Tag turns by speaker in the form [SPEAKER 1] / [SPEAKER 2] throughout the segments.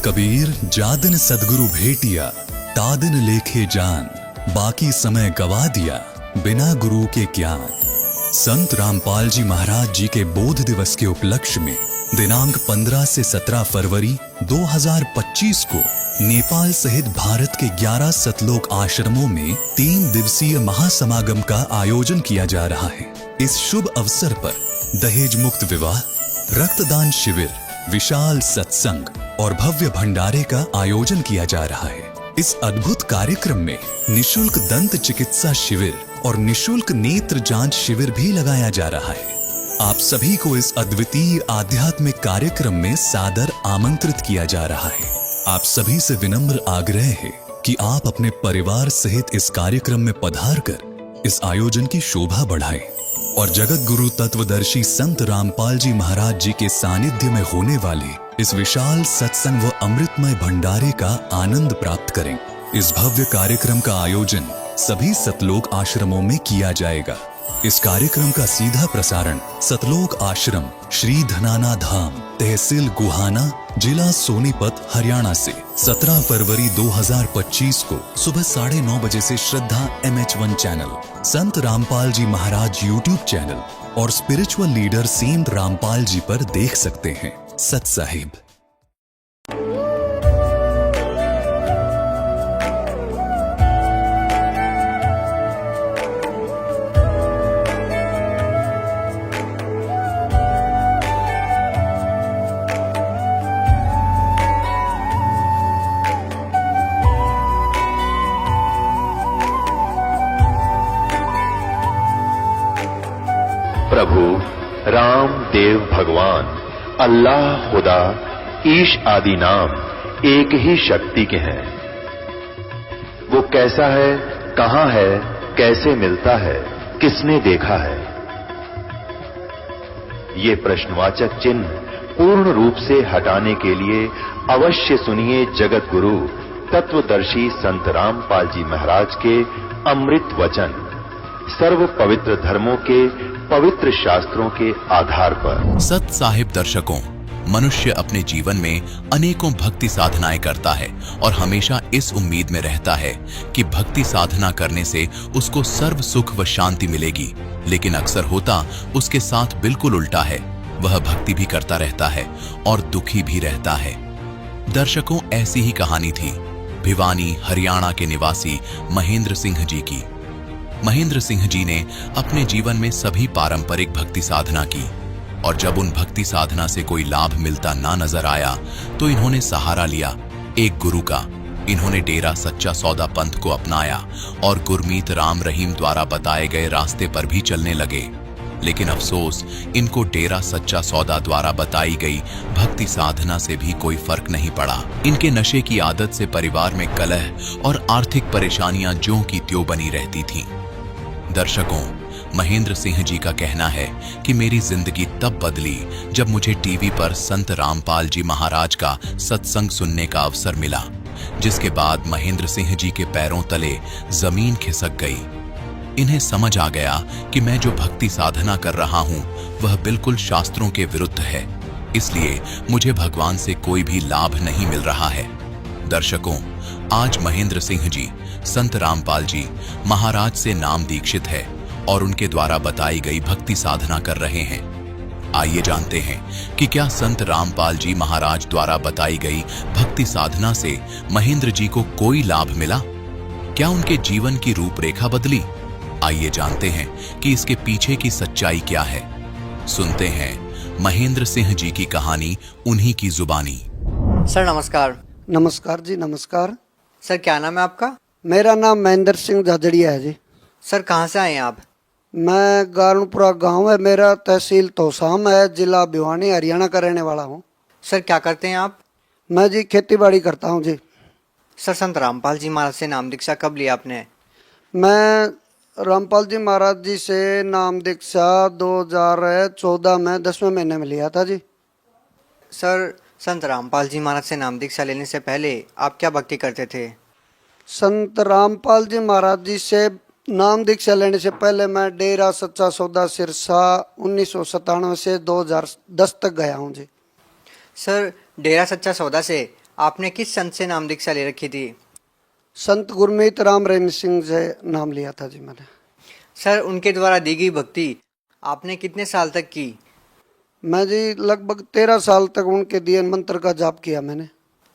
[SPEAKER 1] कबीर जादिन सदगुरु भेटिया, तादिन लेखे जान, बाकी समय गवा दिया बिना गुरु के ज्ञान। संत रामपाल जी महाराज जी के बोध दिवस के उपलक्ष्य में दिनांक 15 से 17 फरवरी 2025 को नेपाल सहित भारत के 11 सतलोक आश्रमों में 3 दिवसीय महासमागम का आयोजन किया जा रहा है। इस शुभ अवसर पर दहेज मुक्त विवाह, रक्तदान शिविर, विशाल सत्संग और भव्य भंडारे का आयोजन किया जा रहा है। इस अद्भुत कार्यक्रम में निशुल्क दंत चिकित्सा शिविर और निशुल्क नेत्र जांच शिविर भी लगाया जा रहा है। आप सभी को इस अद्वितीय आध्यात्मिक कार्यक्रम में सादर आमंत्रित किया जा रहा है। आप सभी से विनम्र आग्रह है कि आप अपने परिवार सहित इस कार्यक्रम में पधार कर इस आयोजन की शोभा बढ़ाएं और जगत गुरु तत्वदर्शी संत रामपाल जी महाराज जी के सानिध्य में होने वाले इस विशाल सत्संग व अमृतमय भंडारे का आनंद प्राप्त करें। इस भव्य कार्यक्रम का आयोजन सभी सतलोक आश्रमों में किया जाएगा। इस कार्यक्रम का सीधा प्रसारण सतलोक आश्रम श्री धनाना धाम, तहसील गुहाना, जिला सोनीपत, हरियाणा से 17 फरवरी 2025 को सुबह 9:30 बजे से श्रद्धा MH1 चैनल, संत रामपाल जी महाराज YouTube चैनल और spiritual leader Saint Rampal ji पर देख सकते हैं। सत साहिब।
[SPEAKER 2] प्रभु राम देव भगवान अल्लाह खुदा ईश आदि नाम एक ही शक्ति के हैं। वो कैसा है, कहां है, कैसे मिलता है, किसने देखा है? ये प्रश्नवाचक चिन्ह पूर्ण रूप से हटाने के लिए अवश्य सुनिए जगत गुरु तत्वदर्शी संत रामपाल जी महाराज के अमृत वचन, सर्व पवित्र धर्मों के पवित्र शास्त्रों के आधार पर।
[SPEAKER 3] सत साहिब दर्शकों, मनुष्य अपने जीवन में अनेकों भक्ति साधनाएं करता है और हमेशा इस उम्मीद में रहता है कि भक्ति साधना करने से उसको सर्व सुख व शांति मिलेगी, लेकिन अक्सर होता उसके साथ बिल्कुल उल्टा है। वह भक्ति भी करता रहता है और दुखी भी रहता है। दर्शकों, ऐसी ही कहानी थी भिवानी, हरियाणा के निवासी महेंद्र सिंह जी की। महेंद्र सिंह जी ने अपने जीवन में सभी पारंपरिक भक्ति साधना की और जब उन भक्ति साधना से कोई लाभ मिलता ना नजर आया तो इन्होंने सहारा लिया एक गुरु का। इन्होंने डेरा सच्चा सौदा पंथ को अपनाया और गुरमीत राम रहीम द्वारा बताए गए रास्ते पर भी चलने लगे। लेकिन अफसोस, इनको डेरा सच्चा सौदा द्वारा बताई गई भक्ति साधना से भी कोई फर्क नहीं पड़ा। इनके नशे की आदत से परिवार में कलह और आर्थिक परेशानियां ज्यों की त्यों बनी रहती थीं। दर्शकों, महेंद्र सिंह जी का कहना है कि मेरी जिंदगी तब बदली जब मुझे टीवी पर संत रामपाल जी महाराज का सत्संग सुनने का अवसर मिला, जिसके बाद महेंद्र सिंह जी के पैरों तले जमीन खिसक गई। इन्हें समझ आ गया कि मैं जो भक्ति साधना कर रहा हूं वह बिल्कुल शास्त्रों के विरुद्ध है, इसलिए मुझे भगवान से कोई भी लाभ नहीं मिल रहा है। दर्शकों, आज महेंद्र सिंह जी संत रामपाल जी महाराज से नाम दीक्षित है और उनके द्वारा बताई गई भक्ति साधना कर रहे हैं। आइए जानते हैं कि क्या संत रामपाल जी महाराज द्वारा बताई गई भक्ति साधना से महेंद्र जी को कोई लाभ मिला? क्या उनके जीवन की रूपरेखा बदली? आइए जानते हैं कि इसके पीछे की सच्चाई क्या है। सुनते हैं महेंद्र सिंह जी की कहानी उन्हीं की जुबानी।
[SPEAKER 4] सर नमस्कार।
[SPEAKER 5] नमस्कार जी, नमस्कार।
[SPEAKER 4] सर क्या नाम है आपका?
[SPEAKER 5] मेरा नाम महेंद्र सिंह झाझड़िया है जी।
[SPEAKER 4] सर कहाँ से आए हैं आप?
[SPEAKER 5] मैं गारणपुरा गांव है मेरा, तहसील तोसाम है, जिला भिवानी, हरियाणा का रहने वाला हूँ।
[SPEAKER 4] सर क्या करते हैं आप?
[SPEAKER 5] मैं जी खेती बाड़ी करता हूँ जी।
[SPEAKER 4] सर संत रामपाल जी महाराज से नाम दीक्षा कब लिया आपने?
[SPEAKER 5] मैं रामपाल जी महाराज जी से नाम दीक्षा 2014 में 10वें महीने में लिया था जी।
[SPEAKER 4] सर संत रामपाल जी महाराज से नाम दीक्षा लेने से पहले आप क्या भक्ति करते थे?
[SPEAKER 5] संत रामपाल जी महाराज जी से नाम दीक्षा लेने से पहले मैं डेरा सच्चा सौदा सिरसा 1997 से 2010 तक गया हूँ जी।
[SPEAKER 4] सर डेरा सच्चा सौदा से आपने किस संत से नाम दीक्षा ले रखी थी?
[SPEAKER 5] संत गुरमीत राम रहीम सिंह से नाम लिया था जी मैंने।
[SPEAKER 4] सर, उनके द्वारा दी गई भक्ति आपने कितने साल तक की?
[SPEAKER 5] मैं जी लगभग 13 साल तक उनके दिए मंत्र का जाप किया मैंने।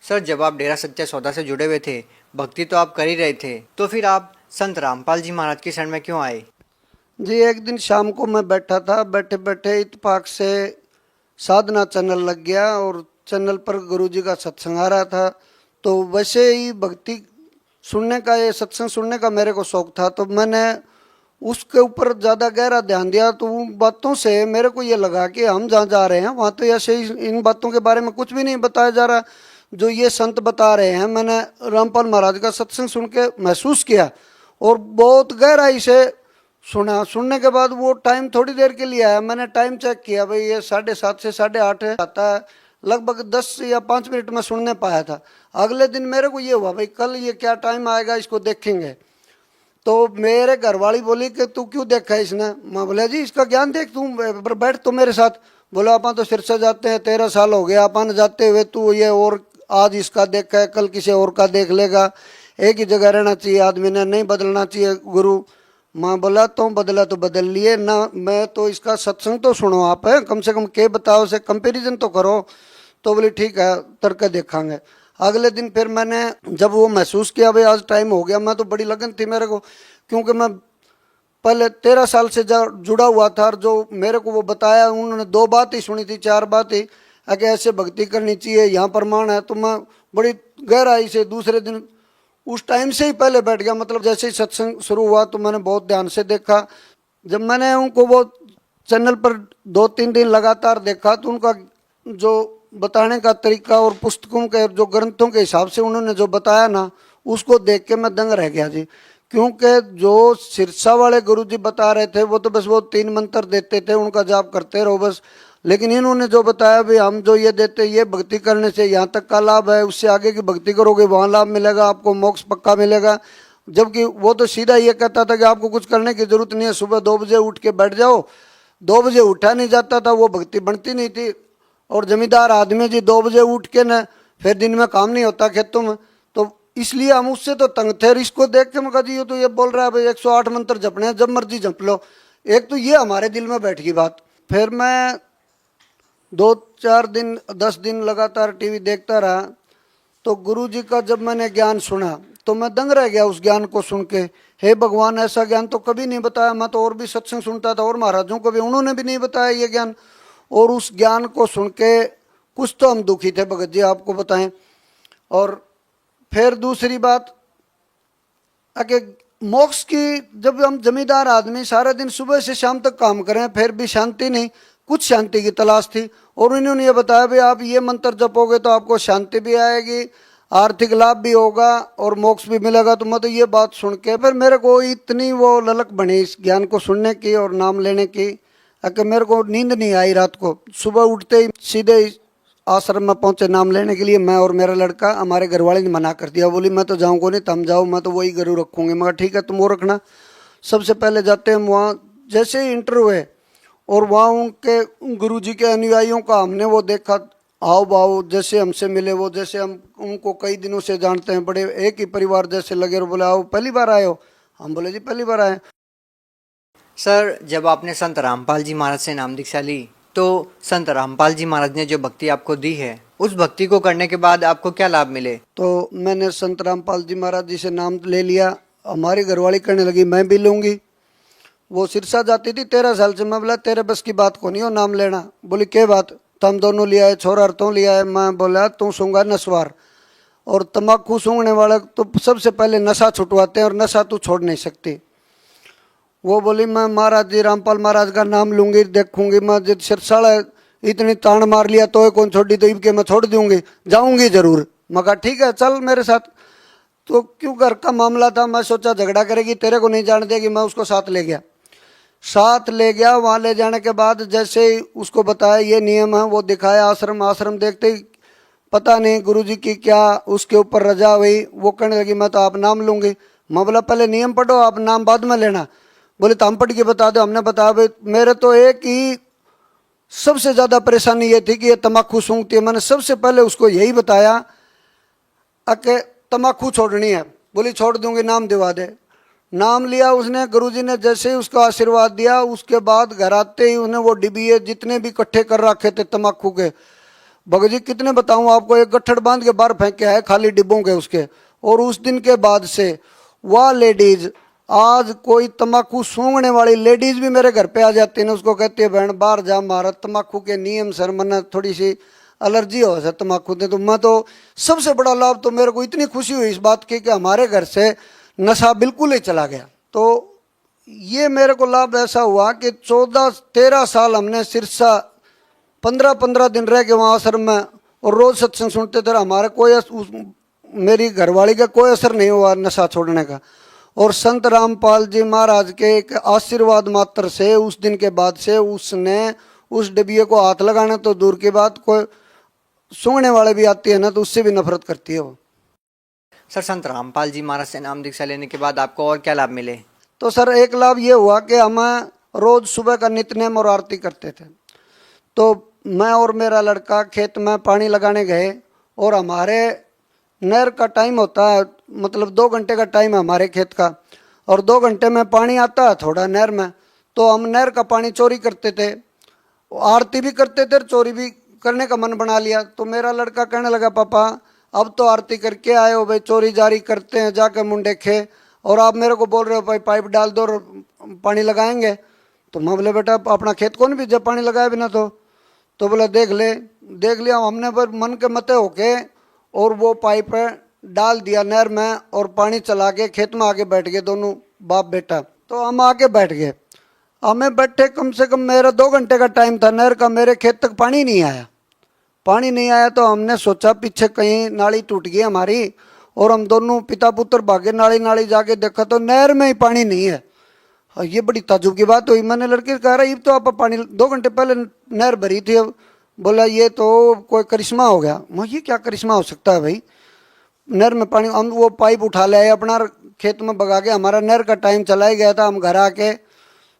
[SPEAKER 4] सर, जब आप डेरा सच्चा सौदा से जुड़े हुए थे, भक्ति तो आप कर ही रहे थे, तो फिर आप संत रामपाल जी महाराज की शरण में क्यों आए?
[SPEAKER 5] जी एक दिन शाम को मैं बैठा था, बैठे बैठे इत्तेफाक से साधना चैनल लग गया और चैनल पर गुरुजी का सत्संग आ रहा था। तो वैसे ही भक्ति सुनने का, ये सत्संग सुनने का मेरे को शौक था, तो मैंने उसके ऊपर ज़्यादा गहरा ध्यान दिया। तो उन बातों से मेरे को ये लगा कि हम जहाँ जा रहे हैं वहाँ तो ऐसे ही इन बातों के बारे में कुछ भी नहीं बताया जा रहा जो ये संत बता रहे हैं। मैंने रामपाल महाराज का सत्संग सुन के महसूस किया और बहुत गहराई से सुना। सुनने के बाद वो टाइम थोड़ी देर के लिए आया, मैंने टाइम चेक किया, भाई ये 7:30 से 8:30 आता है, लगभग 10 या 5 मिनट में सुनने पाया था। अगले दिन मेरे को ये हुआ भाई कल ये क्या टाइम आएगा, इसको देखेंगे। तो मेरे घरवाली बोली कि तू क्यों देखा है इसने? मैं बोला जी इसका ज्ञान देख, तू बैठ तो मेरे साथ। बोला अपन तो सिरसा जाते हैं, 13 साल हो गया अपन जाते हुए, तू ये और आज इसका देखा है कल किसी और का देख लेगा। एक ही जगह रहना चाहिए आदमी ने, नहीं बदलना चाहिए गुरु। माँ बोला तो बदला तो बदल लिए ना, मैं तो इसका सत्संग तो सुनो आप है, कम से कम के बताओ से कंपैरिजन तो करो। तो बोली ठीक है करके देखांगे। अगले दिन फिर मैंने जब वो महसूस किया भाई आज टाइम हो गया, मैं तो बड़ी लगन थी मेरे को, क्योंकि मैं पहले 13 साल से जुड़ा हुआ था और जो मेरे को वो बताया उन्होंने 2 बात ही सुनी थी, 4 बात ही कि ऐसे भक्ति करनी चाहिए, यहाँ प्रमाण है। तो मैं बड़ी गहराई से दूसरे दिन उस टाइम से ही पहले बैठ गया, मतलब जैसे ही सत्संग शुरू हुआ तो मैंने बहुत ध्यान से देखा। जब मैंने उनको वो चैनल पर 2-3 दिन लगातार देखा तो उनका जो बताने का तरीका और पुस्तकों के जो ग्रंथों के हिसाब से उन्होंने जो बताया ना, उसको देख के मैं दंग रह गया जी। क्योंकि जो सिरसा वाले गुरुजी बता रहे थे वो तो बस वो 3 मंत्र देते थे, उनका जाप करते रहो बस। लेकिन इन्होंने जो बताया भाई हम जो ये देते, ये भक्ति करने से यहाँ तक का लाभ है, उससे आगे की भक्ति करोगे वहाँ लाभ मिलेगा, आपको मोक्ष पक्का मिलेगा। जबकि वो तो सीधा ये कहता था कि आपको कुछ करने की जरूरत नहीं है, सुबह 2 बजे उठ के बैठ जाओ। 2 बजे उठा नहीं जाता था, वो भक्ति बनती नहीं थी। और जमींदार आदमी जी 2 बजे उठ के न फिर दिन में काम नहीं होता खेतों में, तो इसलिए हम उससे तो तंग थे। और इसको देख के मैं कहा जी ये तो ये बोल रहा है भाई 108 मंत्र जपने हैं, जब मर्जी जप लो। एक तो ये हमारे दिल में बैठ गई बात। फिर मैं 2-4 दिन 10 दिन लगातार टीवी देखता रहा। तो गुरुजी का जब मैंने ज्ञान सुना तो मैं दंग रह गया उस ज्ञान को सुन के। हे भगवान, ऐसा ज्ञान तो कभी नहीं बताया। मैं तो और भी सत्संग सुनता था और महाराजों को भी, उन्होंने भी नहीं बताया ये ज्ञान। और उस ज्ञान को सुन के कुछ तो हम दुखी थे भगत जी, आपको बताएं। और फिर दूसरी बात कि मोक्ष की, जब हम जमींदार आदमी सारा दिन सुबह से शाम तक काम करें फिर भी शांति नहीं, कुछ शांति की तलाश थी। और इन्होंने ये बताया भाई आप ये मंत्र जपोगे तो आपको शांति भी आएगी, आर्थिक लाभ भी होगा और मोक्ष भी मिलेगा। तो मैं तो ये बात सुन के फिर मेरे को इतनी वो ललक बनी इस ज्ञान को सुनने की और नाम लेने की कि मेरे को नींद नहीं आई रात को। सुबह उठते ही सीधे आश्रम में पहुंचे नाम लेने के लिए। मैं और मेरा लड़का, हमारे घरवाले ने मना कर दिया, बोली मैं तो जाऊँगा नहीं, तुम जाओ, मैं तो वही गुरु रखूँगी। मगर ठीक है तुम वो रखना। सबसे पहले जाते हम वहाँ, जैसे ही इंटर हुए और वहाँ उनके गुरुजी के अनुयायियों का हमने वो देखा आओ बाओ, जैसे हमसे मिले वो, जैसे हम उनको कई दिनों से जानते हैं, बड़े एक ही परिवार जैसे लगे। और बोले आओ पहली बार आए हो? हम बोले जी पहली बार आए।
[SPEAKER 4] सर, जब आपने संत रामपाल जी महाराज से नाम दीक्षा ली तो संत रामपाल जी महाराज ने जो भक्ति आपको दी है, उस भक्ति को करने के बाद आपको क्या लाभ मिले?
[SPEAKER 5] तो मैंने संत रामपाल जी महाराज जी से नाम ले लिया। हमारी घरवाली कहने लगी मैं भी लूँगी। वो सिरसा जाती थी 13 साल से। मैं बोला तेरे बस की बात को नहीं हो नाम लेना। बोली क्या बात? तो हम दोनों लिया है, छोरा तो लिया है। मैं बोला तू सूंगा नस्वार, और तम्बाकू सूंघने वाले तो सबसे पहले नशा छुटवाते हैं और नशा तू छोड़ नहीं सकती। वो बोली मैं महाराज जी रामपाल महाराज का नाम लूँगी, देखूँगी। मैं जब सिरसाड़ा इतनी तान मार लिया तो कौन छोड़ी, तो इनके मैं छोड़ दूँगी, जाऊँगी जरूर। मैं कहा ठीक है चल मेरे साथ। तो क्यों घर का मामला था, मैं सोचा झगड़ा करेगी, तेरे को नहीं जान देगी। मैं उसको साथ ले गया। वहाँ ले जाने के बाद जैसे ही उसको बताया ये नियम है, वो दिखाया आश्रम देखते ही पता नहीं गुरुजी की क्या उसके ऊपर रजा हुई। वो कहने लगी मैं तो आप नाम लूँगी। मैं बोला पहले नियम पढ़ो, आप नाम बाद में लेना। बोले तो हम पढ़ के बता दो। हमने बताया भाई मेरे तो एक ही सबसे ज़्यादा परेशानी ये थी कि ये तम्बाकू सूंघती है। मैंने सबसे पहले उसको यही बताया अके तम्बाकू छोड़नी है। बोली छोड़ दूंगी, नाम दिवा दे। नाम लिया उसने, गुरुजी ने जैसे ही उसका आशीर्वाद दिया, उसके बाद घर आते ही उसने वो डिबिये जितने भी इकट्ठे कर रखे थे तम्बाकू के, भगत जी कितने बताऊं आपको, एक गट्ठड़ बांध के बाहर फेंक के आए खाली डिब्बों के उसके। और उस दिन के बाद से वह लेडीज, आज कोई तम्बाकू सूंघने वाली लेडीज भी मेरे घर पे आ जाती है ना, उसको कहती है बहन बाहर जा, मारा तम्बाकू के नियम सर, मना थोड़ी सी एलर्जी हो सर तम्बाकू से। तो मैं तो सबसे बड़ा लाभ तो मेरे को इतनी खुशी हुई इस बात की कि हमारे घर से नशा बिल्कुल ही चला गया। तो ये मेरे को लाभ ऐसा हुआ कि 14-13 साल हमने सिरसा 15-15 दिन रह के वहाँ आश्रम में और रोज सत्संग सुनते थे। हमारे मेरी घरवाली का कोई असर नहीं हुआ नशा छोड़ने का। और संत रामपाल जी महाराज के एक आशीर्वाद मात्र से उस दिन के बाद से उसने उस डिबिये को हाथ लगाना तो दूर की बात, कोई सूंघने वाले भी आती है ना तो उससे भी नफरत करती है वो।
[SPEAKER 4] सर संत रामपाल जी महाराज से नाम दीक्षा लेने के बाद आपको और क्या लाभ मिले?
[SPEAKER 5] तो सर एक लाभ ये हुआ कि हम रोज सुबह का नित्यनेम और आरती करते थे। तो मैं और मेरा लड़का खेत में पानी लगाने गए और हमारे नहर का टाइम होता है, मतलब 2 घंटे का टाइम है हमारे खेत का, और 2 घंटे में पानी आता है थोड़ा नहर में। तो हम नहर का पानी चोरी करते थे, आरती भी करते थे, चोरी भी करने का मन बना लिया। तो मेरा लड़का कहने लगा पापा अब तो आरती करके आए हो भाई, चोरी जारी करते हैं जाके मुंडे खे, और आप मेरे को बोल रहे हो भाई पाइप डाल दो और पानी लगाएंगे। तो मैं बोले बेटा अपना खेत कौन भी जब पानी लगाए बिना तो बोला देख लिया। हमने पर मन के मते होके और वो पाइप डाल दिया नहर में और पानी चला के खेत में आके बैठ गए दोनों बाप बेटा। तो हम आके बैठ गए, हमें बैठे कम से कम मेरा 2 घंटे का टाइम था नहर का, मेरे खेत तक पानी नहीं आया। तो हमने सोचा पीछे कहीं नाली टूट गई हमारी, और हम दोनों पिता पुत्र भागे नाली जाके देखा तो नहर में ही पानी नहीं है। ये बड़ी ताजुब की बात हुई। मैंने लड़के कह रहा ये तो आप पानी 2 घंटे पहले नहर भरी थी। अब बोला ये तो कोई करिश्मा हो गया। मैं ये क्या करिश्मा हो सकता है भाई, नहर में पानी। हम वो पाइप उठा ले आए अपना खेत में बगा के, हमारा नहर का टाइम चला ही गया था। हम घर आके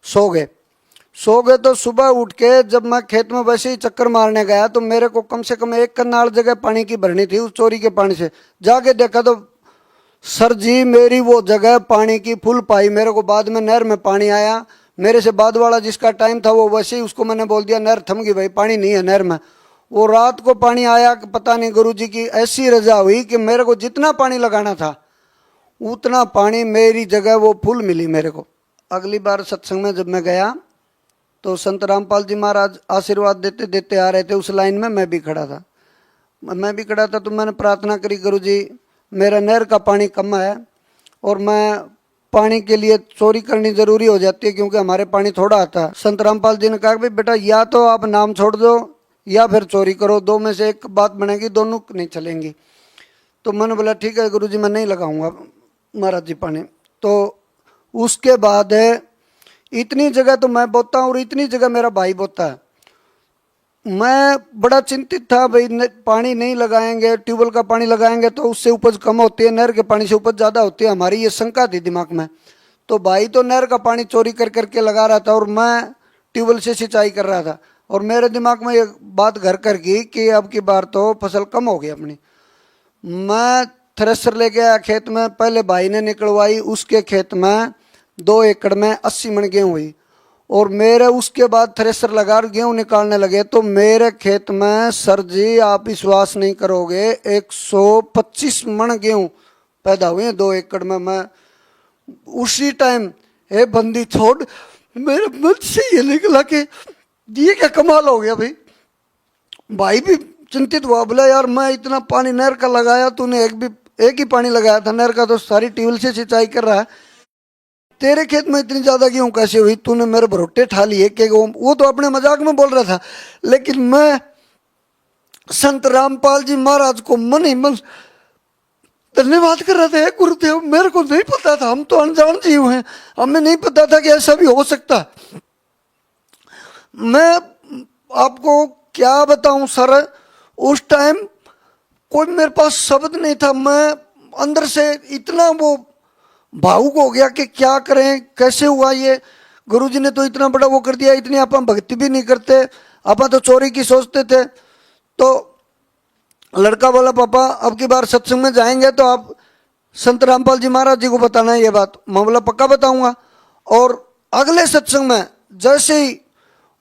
[SPEAKER 5] सो गए तो सुबह उठ के जब मैं खेत में वैसे ही चक्कर मारने गया तो मेरे को कम से कम 1 कनाल जगह पानी की भरनी थी उस चोरी के पानी से। जाके देखा तो सर जी मेरी वो जगह पानी की फुल पाई। मेरे को बाद में नहर में पानी आया, मेरे से बाद वाला जिसका टाइम था वो वैसे ही उसको मैंने बोल दिया नहर थम गई भाई, पानी नहीं है नहर में। वो रात को पानी आया कि पता नहीं गुरुजी की ऐसी रजा हुई कि मेरे को जितना पानी लगाना था उतना पानी मेरी जगह वो फुल मिली मेरे को। अगली बार सत्संग में जब मैं गया तो संत रामपाल जी महाराज आशीर्वाद देते देते आ रहे थे, उस लाइन में मैं भी खड़ा था। तो मैंने प्रार्थना करी गुरुजी मेरा नहर का पानी कम है और मैं पानी के लिए चोरी करनी जरूरी हो जाती है क्योंकि हमारे पानी थोड़ा आता है। संत रामपाल जी ने कहा कि बेटा या तो आप नाम छोड़ दो या फिर चोरी करो, 2 में से एक बात बनेगी, दोनों नहीं चलेंगी। तो मैंने बोला ठीक है गुरुजी मैं नहीं लगाऊंगा महाराज जी पानी। तो उसके बाद इतनी जगह तो मैं बोता हूँ और इतनी जगह मेरा भाई बोता है। मैं बड़ा चिंतित था भाई पानी नहीं लगाएंगे, ट्यूबवेल का पानी लगाएंगे तो उससे उपज कम होती है, नहर के पानी से उपज ज़्यादा होती है, हमारी ये शंका थी दिमाग में। तो भाई तो नहर का पानी चोरी करके लगा रहा था और मैं ट्यूबवेल से सिंचाई कर रहा था, और मेरे दिमाग में ये बात घर कर गई कि अब की बार तो फसल कम हो गई अपनी। मैं थ्रेसर लेके आया खेत में, पहले भाई ने निकलवाई, उसके खेत में 2 एकड़ में 80 मन गेहूँ हुई, और मेरे उसके बाद थ्रेसर लगा गेहूँ निकालने लगे तो मेरे खेत में सर जी आप विश्वास नहीं करोगे 125 मन गेहूँ पैदा हुए 2 एकड़ में। मैं उसी टाइम हे बंदी छोड़, मेरे मन से ये निकला कि ये क्या कमाल हो गया भाई। भाई भी चिंतित हुआ, बोला यार मैं इतना पानी नहर का लगाया, तूने एक ही पानी लगाया था नहर का, तो सारी ट्यूबवेल से सिंचाई कर रहा है, तेरे खेत में इतनी ज्यादा गेहूं कैसे हुई, तूने मेरे भरोटे ठा लिए कि वो तो अपने मजाक में बोल रहा था, लेकिन मैं संत रामपाल जी महाराज को मन ही मन धन्यवाद कर रहा था। गुरुदेव मेरे को नहीं पता था, हम तो अनजान जीव हैं, हमें नहीं पता था कि ऐसा भी हो सकता। मैं आपको क्या बताऊं सर, उस टाइम कोई मेरे पास शब्द नहीं था, मैं अंदर से इतना वो भावुक हो गया कि क्या करें, कैसे हुआ ये। गुरुजी ने तो इतना बड़ा वो कर दिया, इतनी आप भक्ति भी नहीं करते, आप तो चोरी की सोचते थे। तो लड़का बोला पापा अब की बार सत्संग में जाएंगे तो आप संत रामपाल जी महाराज जी को बताना है ये बात। मैं बोला पक्का बताऊंगा। और अगले सत्संग में जैसे ही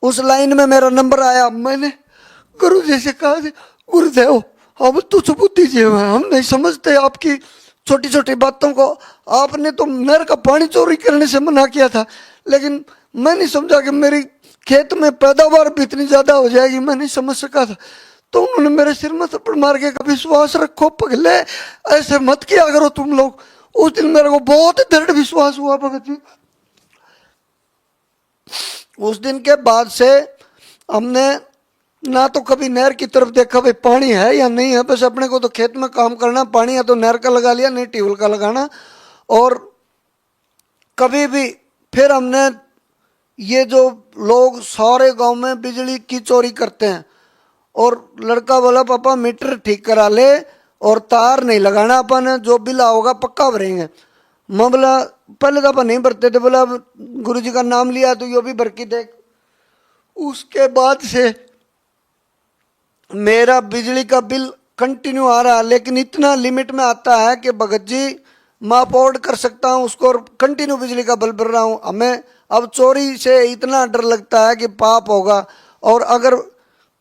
[SPEAKER 5] उस लाइन में मेरा नंबर आया, मैंने गुरु जी से कहा, गुरुदेव अब तो सबूत दीजिए, हम नहीं समझते आपकी छोटी छोटी बातों को। आपने तो नहर का पानी चोरी करने से मना किया था, लेकिन मैं नहीं समझा कि मेरी खेत में पैदावार भी इतनी ज्यादा हो जाएगी, मैं नहीं समझ सका था। तो उन्होंने मेरे सिर में थप्पड़ मार के कहा विश्वास रखो पगले, ऐसे मत किया करो तुम लोग। उस दिन मेरे को बहुत दृढ़ विश्वास हुआ भगत जी। उस दिन के बाद से हमने ना तो कभी नहर की तरफ देखा भाई पानी है या नहीं है, बस अपने को तो खेत में काम करना, पानी है तो नहर का लगा लिया, नहीं ट्यूबवेल का लगाना। और कभी भी फिर हमने ये जो लोग सारे गांव में बिजली की चोरी करते हैं, और लड़का बोला पापा मीटर ठीक करा ले और तार नहीं लगाना, अपन जो बिल होगा पक्का भरेंगे। मैं बोला पहले तो अपन नहीं भरते थे, बोला गुरु जी का नाम लिया तो यो भी भर के देख। उसके बाद से मेरा बिजली का बिल कंटिन्यू आ रहा, लेकिन इतना लिमिट में आता है कि भगत जी मैं अफोर्ड कर सकता हूँ उसको, और कंटिन्यू बिजली का बिल भर रहा हूँ। हमें अब चोरी से इतना डर लगता है कि पाप होगा, और अगर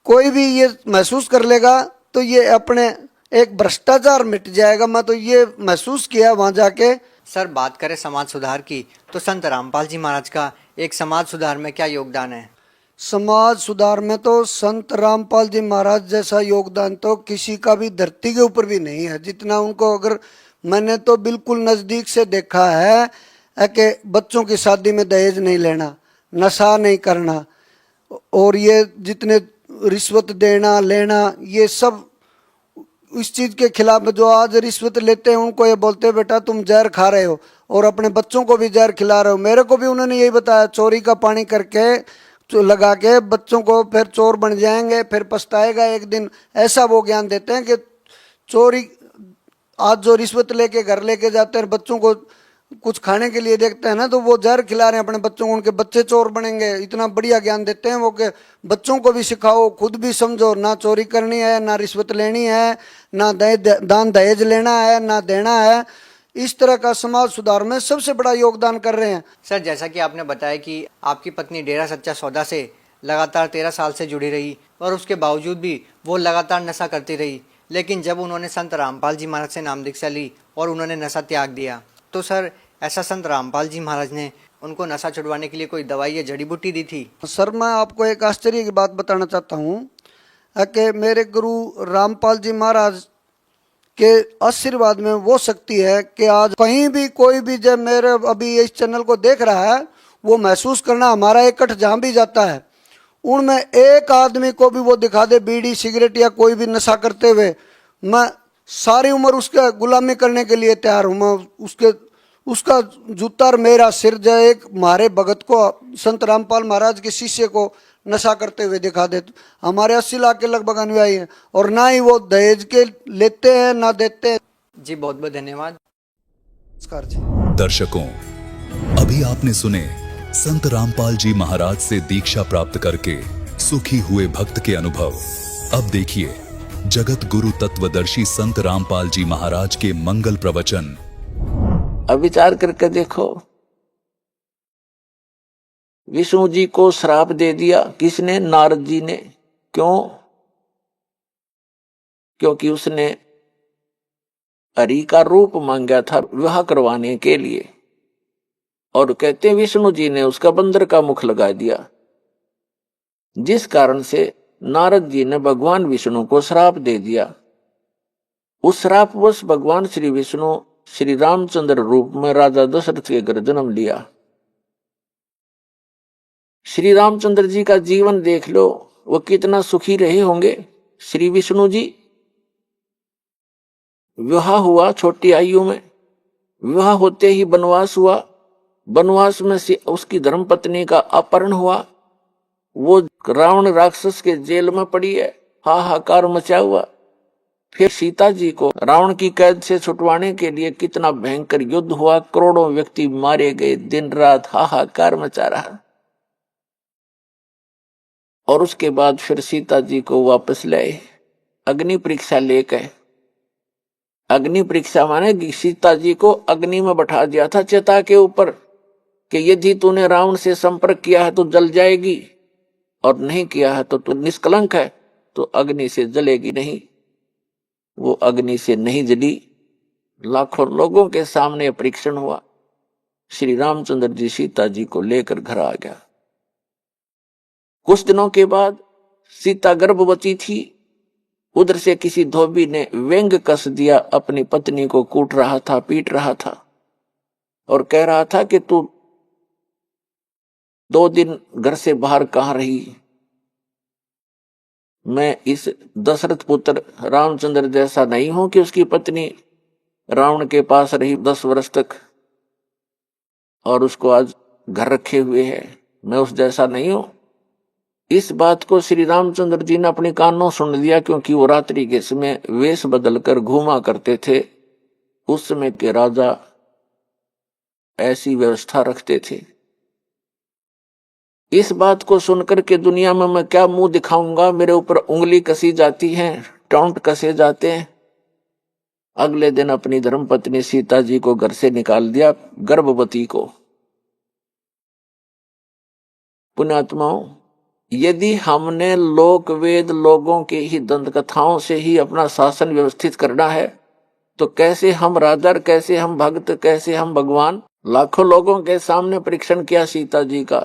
[SPEAKER 5] कोई भी ये महसूस कर लेगा तो ये अपने एक भ्रष्टाचार मिट जाएगा। मैं तो ये महसूस किया वहाँ जाके।
[SPEAKER 4] सर बात करें समाज सुधार की, तो संत रामपाल जी महाराज का एक समाज सुधार में क्या योगदान है?
[SPEAKER 5] समाज सुधार में तो संत रामपाल जी महाराज जैसा योगदान तो किसी का भी धरती के ऊपर भी नहीं है जितना उनको। अगर मैंने तो बिल्कुल नज़दीक से देखा है कि बच्चों की शादी में दहेज नहीं लेना, नशा नहीं करना, और ये जितने रिश्वत देना लेना, ये सब इस चीज़ के खिलाफ। जो आज रिश्वत लेते हैं उनको ये बोलते हैं बेटा तुम जहर खा रहे हो, और अपने बच्चों को भी जहर खिला रहे हो। मेरे को भी उन्होंने यही बताया, चोरी का पानी करके लगा के बच्चों को फिर चोर बन जाएंगे, फिर पछताएगा एक दिन, ऐसा वो ज्ञान देते हैं कि चोरी आज जो रिश्वत लेके घर लेके जाते हैं, बच्चों को कुछ खाने के लिए देखते हैं ना, तो वो जहर खिला रहे हैं अपने बच्चों को, उनके बच्चे चोर बनेंगे। इतना बढ़िया ज्ञान देते हैं वो कि बच्चों को भी सिखाओ, खुद भी समझो, ना चोरी करनी है, ना रिश्वत लेनी है, ना दान दहेज लेना है, ना देना है। इस तरह का समाज सुधार में सबसे बड़ा योगदान कर रहे हैं।
[SPEAKER 4] सर जैसा कि आपने बताया कि आपकी पत्नी डेरा सच्चा सौदा से लगातार 13 साल से जुड़ी रही, और उसके बावजूद भी वो लगातार नशा करती रही, लेकिन जब उन्होंने संत रामपाल जी महाराज से नाम दीक्षा ली और उन्होंने नशा त्याग दिया, तो सर ऐसा संत रामपाल जी महाराज ने उनको नशा छुड़वाने के लिए कोई दवाई या जड़ी बूटी दी थी?
[SPEAKER 5] सर मैं आपको एक आश्चर्य की बात बताना चाहता हूँ कि मेरे गुरु रामपाल जी महाराज के आशीर्वाद में वो शक्ति है कि आज कहीं भी कोई भी जब मेरे अभी इस चैनल को देख रहा है, वो महसूस करना हमारा इकट्ठ जहाँ भी जाता है, उनमें एक आदमी को भी वो दिखा दे बीड़ी सिगरेट या कोई भी नशा करते हुए, मैं सारी उम्र उसका गुलामी करने के लिए तैयार हूँ। मैं उसका जूता और मेरा सिर जो एक हमारे भगत को, संत रामपाल महाराज के शिष्य को नशा करते हुए दिखा दे। हमारे 80 लाख के लगभग अनुयायी हैं, और ना ही वो दहेज के लेते हैं ना देते हैं।
[SPEAKER 4] जी बहुत बहुत धन्यवाद।
[SPEAKER 5] नमस्कार जी।
[SPEAKER 1] दर्शकों, अभी आपने सुने संत रामपाल जी महाराज से दीक्षा प्राप्त करके सुखी हुए भक्त के अनुभव। अब देखिए जगत गुरु तत्वदर्शी संत रामपाल जी महाराज के मंगल प्रवचन।
[SPEAKER 6] अब विचार करके देखो, विष्णु जी को श्राप दे दिया किसने? नारद जी ने। क्यों? क्योंकि उसने हरि का रूप मांगा था विवाह करवाने के लिए, और कहते विष्णु जी ने उसका बंदर का मुख लगा दिया, जिस कारण से नारद जी ने भगवान विष्णु को श्राप दे दिया। उस श्रापवश भगवान श्री विष्णु श्री रामचंद्र रूप में राजा दशरथ के घर जन्म लिया। श्री रामचंद्र जी का जीवन देख लो, वो कितना सुखी रहे होंगे। श्री विष्णु जी विवाह हुआ छोटी आयु में, विवाह होते ही वनवास हुआ, वनवास में से उसकी धर्मपत्नी का अपहरण हुआ, वो रावण राक्षस के जेल में पड़ी है, हाहाकार मचा हुआ। फिर सीता जी को रावण की कैद से छुटवाने के लिए कितना भयंकर युद्ध हुआ, करोड़ों व्यक्ति मारे गए, दिन रात हाहाकार मचा रहा। और उसके बाद फिर सीता जी को वापस लाए, अग्नि परीक्षा लेकर, अग्नि परीक्षा माने कि सीता जी को अग्नि में बैठा दिया था चिता के ऊपर कि यदि तूने रावण से संपर्क किया है तो जल जाएगी, और नहीं किया है तो तू निष्कलंक है, तो अग्नि से जलेगी नहीं। वो अग्नि से नहीं जली। लाखों लोगों के सामने परीक्षण हुआ। श्री रामचंद्र जी सीता जी को लेकर घर आ गया। कुछ दिनों के बाद सीता गर्भवती थी। उधर से किसी धोबी ने व्यंग कस दिया, अपनी पत्नी को कूट रहा था, पीट रहा था और कह रहा था कि तू 2 दिन घर से बाहर कहां रही। मैं इस दशरथ पुत्र रामचंद्र जैसा नहीं हूं कि उसकी पत्नी रावण के पास रही 10 वर्ष तक और उसको आज घर रखे हुए है। मैं उस जैसा नहीं हूं। इस बात को श्री रामचंद्र जी ने अपने कानों सुन लिया, क्योंकि वो रात्रि के समय वेश बदलकर घूमा करते थे। उस समय के राजा ऐसी व्यवस्था रखते थे। इस बात को सुनकर के दुनिया में मैं क्या मुंह दिखाऊंगा, मेरे ऊपर उंगली कसी जाती है, टोंट कसे जाते हैं। अगले दिन अपनी धर्मपत्नी सीता जी को घर से निकाल दिया, गर्भवती को। पुण्यात्माओं, यदि हमने लोक वेद लोगों के ही दंत कथाओं से ही अपना शासन व्यवस्थित करना है तो कैसे हम राजा, कैसे हम भक्त, कैसे हम भगवान। लाखों लोगों के सामने परीक्षण किया सीता जी का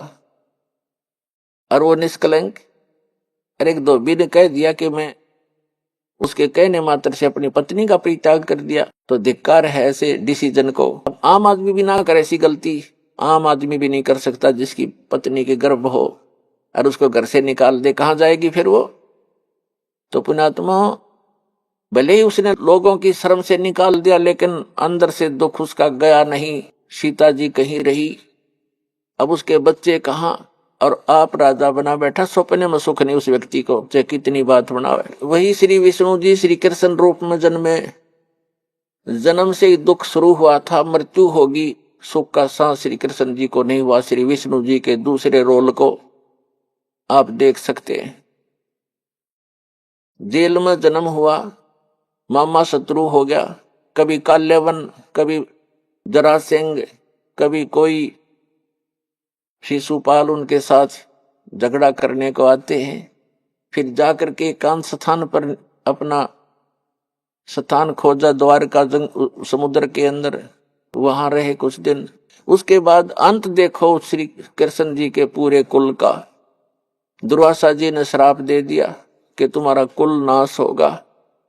[SPEAKER 6] और वो निष्कलंक। और एक धोबी ने कह दिया कि मैं उसके कहने मात्र से अपनी पत्नी का परित्याग कर दिया, तो धिक्कार है ऐसे डिसीजन को। अब आम आदमी भी ना करे ऐसी गलती, आम आदमी भी नहीं कर सकता। जिसकी पत्नी के गर्भ हो और उसको घर से निकाल दे, कहां जाएगी फिर वो। तो पुण्यात्मा, भले ही उसने लोगों की शर्म से निकाल दिया, लेकिन अंदर से दुख उसका गया नहीं। सीता जी कहीं रही, अब उसके बच्चे कहां, और आप राजा बना बैठा। सपने में सुख नहीं उस व्यक्ति को, चाहे कितनी बात बनावे। वही श्री विष्णु जी श्री कृष्ण रूप में जन्मे। जन्म से ही दुख शुरू हुआ था, मृत्यु होगी, सुख का सांस श्री कृष्ण जी को नहीं हुआ। श्री विष्णु जी के दूसरे रोल को आप देख सकते हैं। जेल में जन्म हुआ, मामा शत्रु हो गया, कभी काल्यवन, कभी जरासेंग, कभी कोई शिशुपाल उनके साथ झगड़ा करने को आते हैं। फिर जाकर के एकांत स्थान पर अपना स्थान खोजा, द्वारका समुद्र के अंदर, वहां रहे कुछ दिन। उसके बाद अंत देखो श्री कृष्ण जी के पूरे कुल का। दुर्वासा जी ने श्राप दे दिया कि तुम्हारा कुल नाश होगा।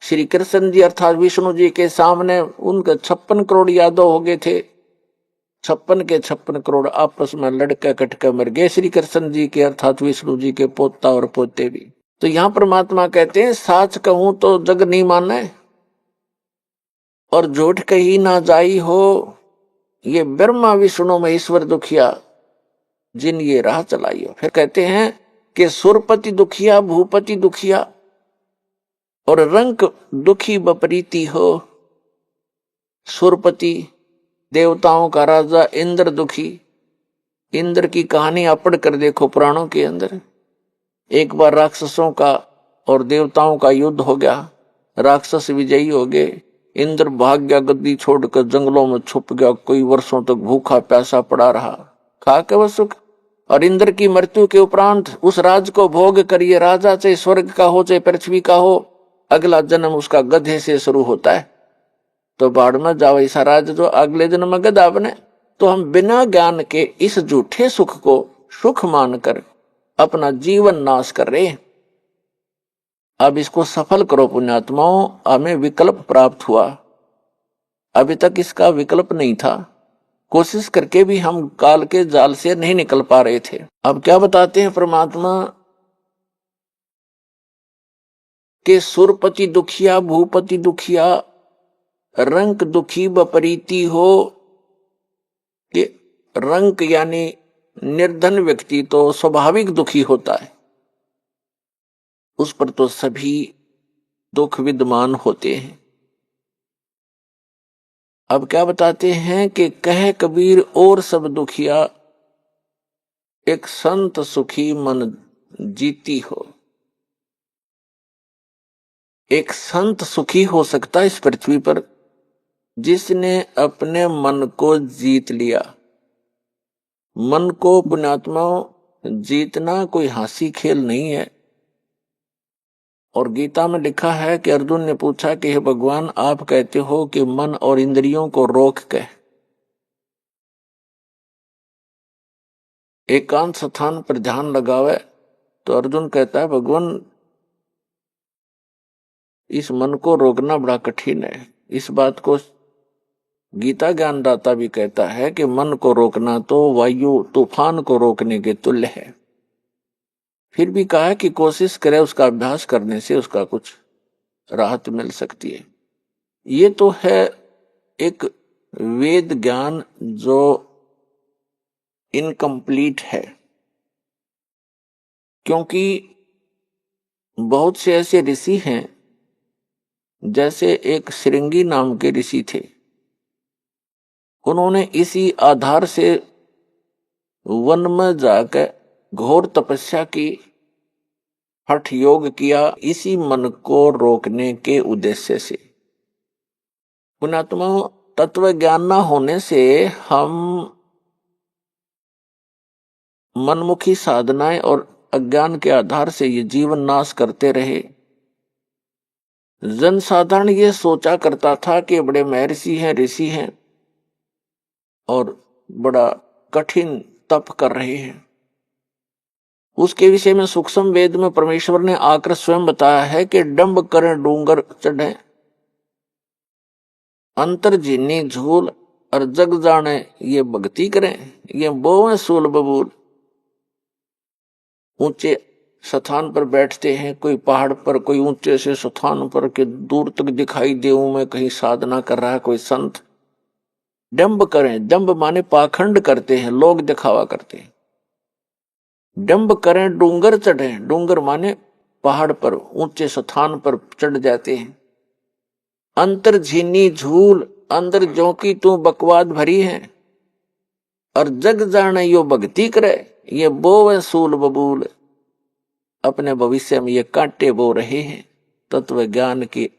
[SPEAKER 6] श्री कृष्ण जी अर्थात विष्णु जी के सामने उनके 56 करोड़ यादव हो गए थे। 56 के 56 करोड़ आपस में लड़के कटके मर गए। श्री कृष्ण जी के अर्थात विष्णु जी के पोता और पोते भी। तो यहां परमात्मा कहते हैं, साच कहूं तो जग नहीं माने और झूठ कही ना जाई हो। ये ब्रह्मा विष्णु महेश्वर दुखिया जिन ये राह चलाई हो। फिर कहते हैं कि सुरपति दुखिया, भूपति दुखिया और रंक दुखी बपरीती हो। सुरपति देवताओं का राजा इंद्र दुखी। इंद्र की कहानी आप पढ़ कर देखो पुराणों के अंदर। एक बार राक्षसों का और देवताओं का युद्ध हो गया, राक्षस विजयी हो गए। इंद्र भाग गया, गद्दी छोड़कर जंगलों में छुप गया, कई वर्षों तक भूखा प्यासा पड़ा रहा, खा के वह सुख। और इंद्र की मृत्यु के उपरांत उस राज को भोग कर ये राजा चाहे स्वर्ग का हो चाहे पृथ्वी का हो, अगला जन्म उसका गधे से शुरू होता है। तो बाढ़ में जाओ ऐसा राज जो अगले जन्म में गधा बने। तो हम बिना ज्ञान के इस झूठे सुख को सुख मानकर अपना जीवन नाश कर रहे हैं। अब इसको सफल करो पुण्यात्माओं। हमें विकल्प प्राप्त हुआ, अभी तक इसका विकल्प नहीं था। कोशिश करके भी हम काल के जाल से नहीं निकल पा रहे थे। अब क्या बताते हैं परमात्मा के सुरपति दुखिया, भूपति दुखिया, रंक दुखी बपरीती हो। कि रंक यानी निर्धन व्यक्ति तो स्वाभाविक दुखी होता है, उस पर तो सभी दुख विद्यमान होते हैं। अब क्या बताते हैं कि कहे कबीर और सब दुखिया, एक संत सुखी मन जीती हो। एक संत सुखी हो सकता है इस पृथ्वी पर जिसने अपने मन को जीत लिया। मन को पुण्यात्माओं जीतना कोई हंसी खेल नहीं है। और गीता में लिखा है कि अर्जुन ने पूछा कि हे भगवान, आप कहते हो कि मन और इंद्रियों को रोक के एकांत स्थान पर ध्यान लगावे, तो अर्जुन कहता है भगवान इस मन को रोकना बड़ा कठिन है। इस बात को गीता ज्ञानदाता भी कहता है कि मन को रोकना तो वायु तूफान को रोकने के तुल्य है। फिर भी कहा है कि कोशिश करे, उसका अभ्यास करने से उसका कुछ राहत मिल सकती है। ये तो है एक वेद ज्ञान जो इनकम्प्लीट है, क्योंकि बहुत से ऐसे ऋषि हैं, जैसे एक श्रृंगी नाम के ऋषि थे। उन्होंने इसी आधार से वन में जाकर घोर तपस्या की, हठ योग किया, इसी मन को रोकने के उद्देश्य से। पुण्यात्मा, तत्व ज्ञान न होने से हम मनमुखी साधनाएं और अज्ञान के आधार से ये जीवन नाश करते रहे। जनसाधारण ये सोचा करता था कि बड़े महर्षि हैं, ऋषि हैं और बड़ा कठिन तप कर रहे हैं। उसके विषय में सूक्ष्म वेद में परमेश्वर ने आकर स्वयं बताया है कि डंब करें डूंगर चढ़े, अंतर जीनी झूल और जग जाने ये भक्ति करें, ये बोवें सूल बबूल। ऊंचे स्थान पर बैठते हैं, कोई पहाड़ पर, कोई ऊंचे से स्थान पर के दूर तक दिखाई देऊं मैं कहीं साधना कर रहा है कोई संत। डंब करें, डंब माने पाखंड करते हैं, लोग दिखावा करते हैं। डंब करें डूंगर चढ़े, डूंगर माने पहाड़ पर ऊंचे स्थान पर चढ़ जाते हैं। अंतर झीनी झूल, अंदर जो की तू बकवाद भरी है, और जग जाने यो भक्ति करे, ये बोवे सूल बबूल। अपने भविष्य में ये कांटे बो रहे हैं तत्व ज्ञान के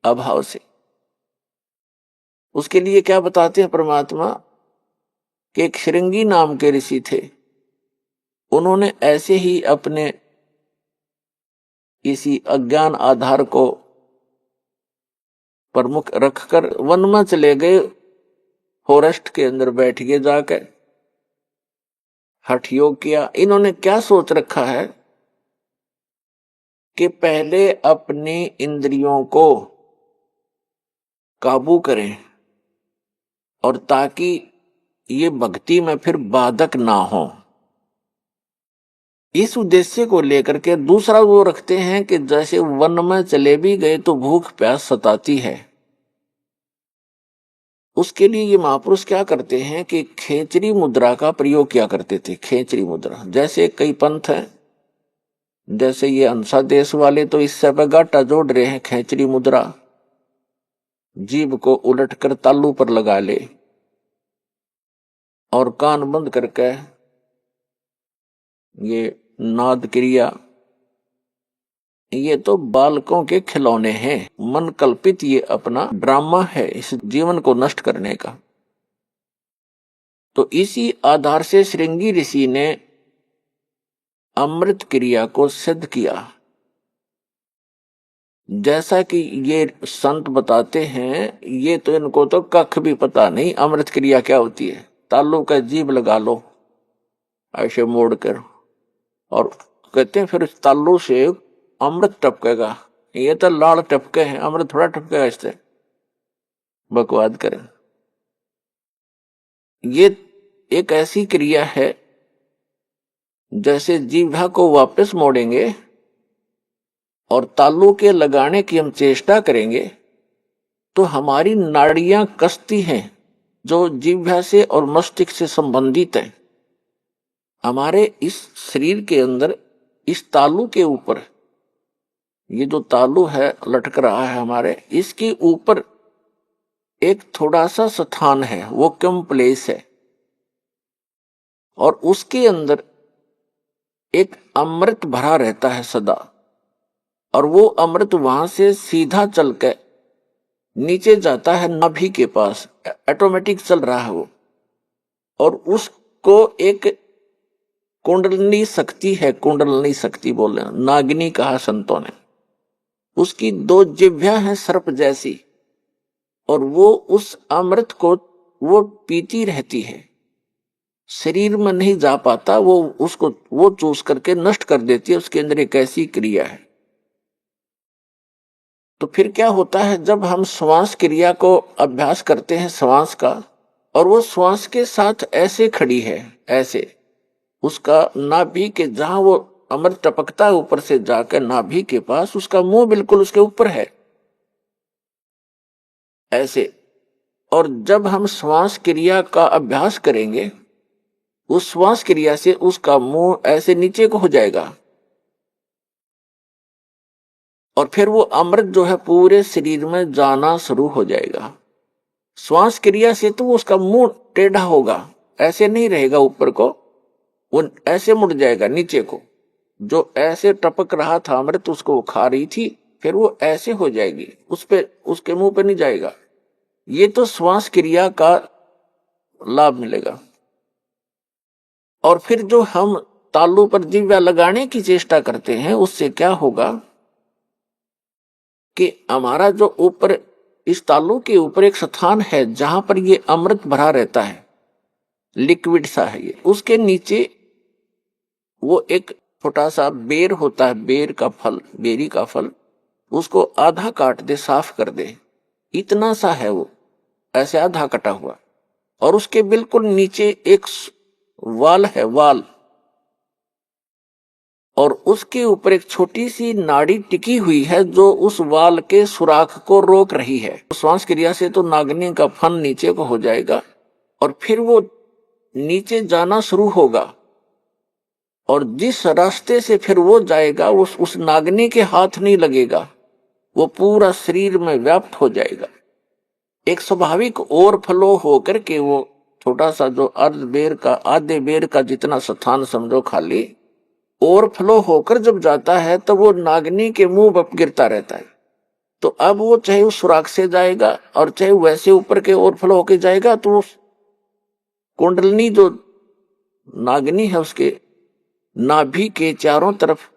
[SPEAKER 6] अभाव से। उसके लिए क्या बताते हैं परमात्मा कि एक श्रृंगी नाम के ऋषि थे। उन्होंने ऐसे ही अपने इसी अज्ञान आधार को प्रमुख रखकर वन में चले गए, फॉरेस्ट के अंदर बैठ गए, जाकर हठ योग किया। इन्होंने क्या सोच रखा है कि पहले अपनी इंद्रियों को काबू करें, और ताकि ये भक्ति में फिर बाधक ना हो। इस उद्देश्य को लेकर के दूसरा वो रखते हैं कि जैसे वन में चले भी गए तो भूख प्यास सताती है। उसके लिए ये महापुरुष क्या करते हैं कि खेचरी मुद्रा का प्रयोग किया करते थे। खेचरी मुद्रा, जैसे कई पंथ हैं, जैसे ये अंसा देश वाले तो इससे पे गाटा जोड़ रहे हैं। खेचरी मुद्रा, जीभ को उलट कर तालू पर लगा ले और कान बंद करके ये नाद क्रिया, ये तो बालकों के खिलौने हैं, मन कल्पित ये अपना ड्रामा है इस जीवन को नष्ट करने का। तो इसी आधार से श्रृंगी ऋषि ने अमृत क्रिया को सिद्ध किया। जैसा कि ये संत बताते हैं, ये तो इनको तो कख भी पता नहीं अमृत क्रिया क्या होती है। तालू का जीभ लगा लो ऐसे मोड़ कर, और कहते हैं फिर इस तालू से अमृत टपकेगा। ये तो लाल टपके हैं, अमृत थोड़ा टपकेगा इससे। बकवाद करें। ये एक ऐसी क्रिया है जैसे जीभा को वापस मोड़ेंगे और तालू के लगाने की हम चेष्टा करेंगे तो हमारी नाड़ियां कसती हैं जो जीभा से और मस्तिष्क से संबंधित है। हमारे इस शरीर के अंदर इस तालू के ऊपर, ये जो तालू है लटक रहा है हमारे, इसके ऊपर एक थोड़ा सा स्थान है, वो कम प्लेस है, और उसके अंदर एक अमृत भरा रहता है सदा। और वो अमृत वहां से सीधा चल के नीचे जाता है नाभि के पास, ऑटोमेटिक चल रहा है वो। और उसको एक कुंडलनी शक्ति है, कुंडलनी शक्ति बोले, नागिनी कहा संतों ने। उसकी 2 जिह्वा हैं सर्प जैसी, और वो उस अमृत को वो पीती रहती है, शरीर में नहीं जा पाता, वो उसको वो चूस करके नष्ट कर देती है। उसके अंदर एक ऐसी क्रिया है। तो फिर क्या होता है, जब हम श्वास क्रिया को अभ्यास करते हैं श्वास का, और वो श्वास के साथ ऐसे खड़ी है, ऐसे उसका नाभि के जहां वो अमृत टपकता है ऊपर से जाकर नाभि के पास, उसका मुंह बिल्कुल उसके ऊपर है ऐसे। और जब हम श्वास क्रिया का अभ्यास करेंगे, उस श्वास क्रिया से उसका मुंह ऐसे नीचे को हो जाएगा, और फिर वो अमृत जो है पूरे शरीर में जाना शुरू हो जाएगा। श्वास क्रिया से तो उसका मुंह टेढ़ा होगा, ऐसे नहीं रहेगा ऊपर को, वो ऐसे मुड़ जाएगा नीचे को। जो ऐसे टपक रहा था अमृत, उसको वो खा रही थी, फिर वो ऐसे हो जाएगी, उस पे उसके मुंह पे नहीं जाएगा। ये तो श्वास क्रिया का लाभ मिलेगा। और फिर जो हम तालू पर जिह्वा लगाने की चेष्टा करते हैं, उससे क्या होगा कि हमारा जो ऊपर इस तालू के ऊपर एक स्थान है जहां पर ये अमृत भरा रहता है, लिक्विड सा है ये, उसके नीचे वो एक छोटा सा बेर होता है, बेर का फल, बेरी का फल, उसको आधा काट दे, साफ कर दे, इतना सा है वो, ऐसे आधा कटा हुआ। और उसके बिल्कुल नीचे एक वाल है, वाल, और उसके ऊपर एक छोटी सी नाड़ी टिकी हुई है जो उस वाल के सुराख को रोक रही है। श्वास क्रिया से तो नागिनी का फन नीचे को हो जाएगा, और फिर वो नीचे जाना शुरू होगा, और जिस रास्ते से फिर वो जाएगा उस नागिनी के हाथ नहीं लगेगा, वो पूरा शरीर में व्याप्त हो जाएगा। एक स्वाभाविक ओवरफ्लो होकर के वो छोटा सा जो अर्ध बेर का, आधे बेर का जितना स्थान समझो खाली, ओवरफ्लो होकर जब जाता है तो वो नागिनी के मुंह पर गिरता रहता है। तो अब वो चाहे उस सुराख से जाएगा और चाहे वैसे ऊपर के ओवरफ्लो होकर जाएगा, तो उस कुंडलनी जो नागिनी है उसके नाभि के चारों तरफ,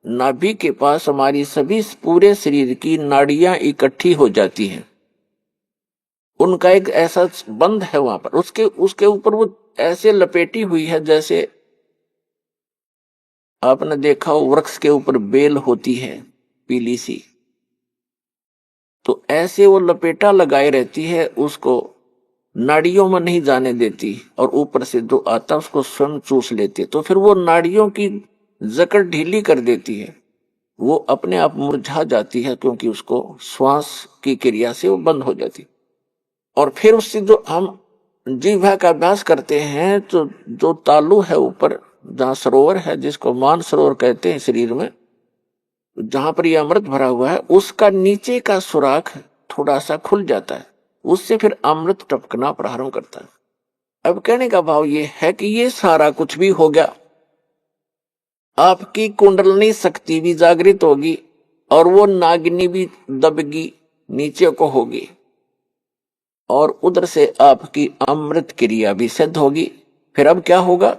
[SPEAKER 6] नाभि के पास हमारी सभी पूरे शरीर की नाड़ियां इकट्ठी हो जाती हैं। उनका एक ऐसा बंध है वहां पर, उसके ऊपर वो ऐसे लपेटी हुई है जैसे आपने देखा हो वृक्ष के ऊपर बेल होती है पीली सी, तो ऐसे वो लपेटा लगाए रहती है, उसको नाड़ियों में नहीं जाने देती, और ऊपर से जो आता उसको स्वयं चूस लेती है। तो फिर वो नाड़ियों की जकड़ ढीली कर देती है, वो अपने आप मुरझा जाती है, क्योंकि उसको श्वास की क्रिया से वो बंद हो जाती। और फिर उससे जो हम जिह्वा का अभ्यास करते हैं, तो जो तालु है ऊपर जहां सरोवर है, जिसको मान सरोवर कहते हैं शरीर में, जहां पर यह अमृत भरा हुआ है, उसका नीचे का सुराख थोड़ा सा खुल जाता है, उससे फिर अमृत टपकना प्रारंभ करता है। अब कहने का भाव ये है कि ये सारा कुछ भी हो गया, आपकी कुंडलनी शक्ति भी जागृत होगी, और वो नागिनी भी दबगी, नीचे को होगी, और उधर से आपकी अमृत क्रिया भी सिद्ध होगी। फिर अब क्या होगा,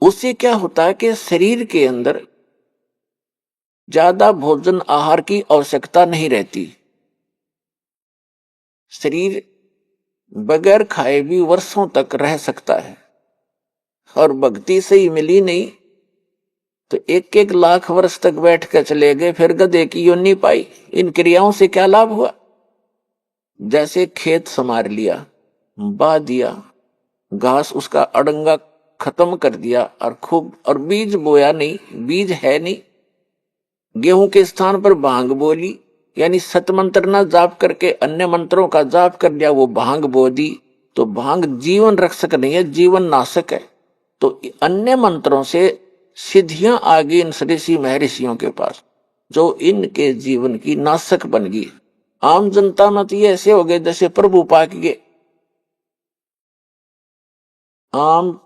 [SPEAKER 6] उससे क्या होता है कि शरीर के अंदर ज्यादा भोजन आहार की आवश्यकता नहीं रहती। शरीर बगैर खाए भी वर्षों तक रह सकता है, और भक्ति से ही मिली नहीं तो 1-1 लाख वर्ष तक बैठ कर चले गए, फिर गधे की योनि पाई। इन क्रियाओं से क्या लाभ हुआ, जैसे खेत संवार लिया, बा दिया, घास उसका अड़ंगा खत्म कर दिया, और खूब, और बीज बोया नहीं, बीज है नहीं, गेहूं के स्थान पर भांग बोली, यानी सत मंत्र ना जाप करके अन्य मंत्रों का जाप कर लिया, वो भांग बो दी। तो भांग जीवन रक्षक नहीं है, जीवन नाशक है। तो अन्य मंत्रों से सिद्धियां आ गई इन ऋषि महर्षियों के पास, जो इनके जीवन की नाशक बन गई। आम जनता में तो ये ऐसे हो गए जैसे प्रभु पाक के आम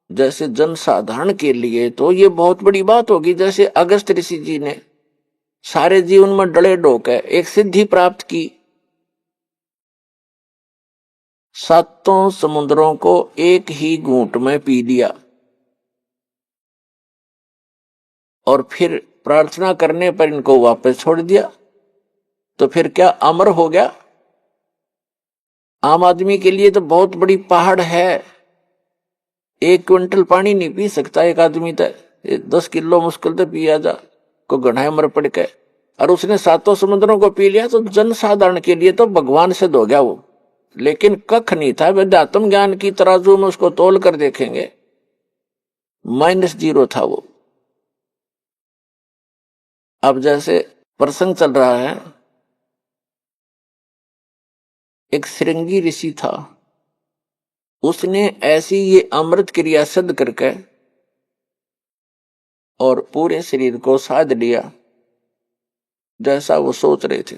[SPEAKER 6] जैसे जनसाधारण के लिए तो ये बहुत बड़ी बात होगी। जैसे अगस्त ऋषि जी ने सारे जीवन में डले डोक है एक सिद्धि प्राप्त की, सातों समुद्रों को एक ही घूंट में पी लिया, और फिर प्रार्थना करने पर इनको वापस छोड़ दिया, तो फिर क्या अमर हो गया? आम आदमी के लिए तो बहुत बड़ी पहाड़ है, 1 क्विंटल पानी नहीं पी सकता एक आदमी, तो 10 किलो मुश्किल से पिया जा को गढ़ाई मर पड़ के, और उसने सातों समुद्रों को पी लिया, तो जनसाधारण के लिए तो भगवान सिद्ध हो गया वो। लेकिन कख नहीं था, वेदात्म ज्ञान की तराजू में उसको तोल कर देखेंगे -0 था वो। अब जैसे प्रसंग चल रहा है, एक श्रृंगी ऋषि था, उसने ऐसी ये अमृत क्रिया सिद्ध करके और पूरे शरीर को साध लिया जैसा वो सोच रहे थे।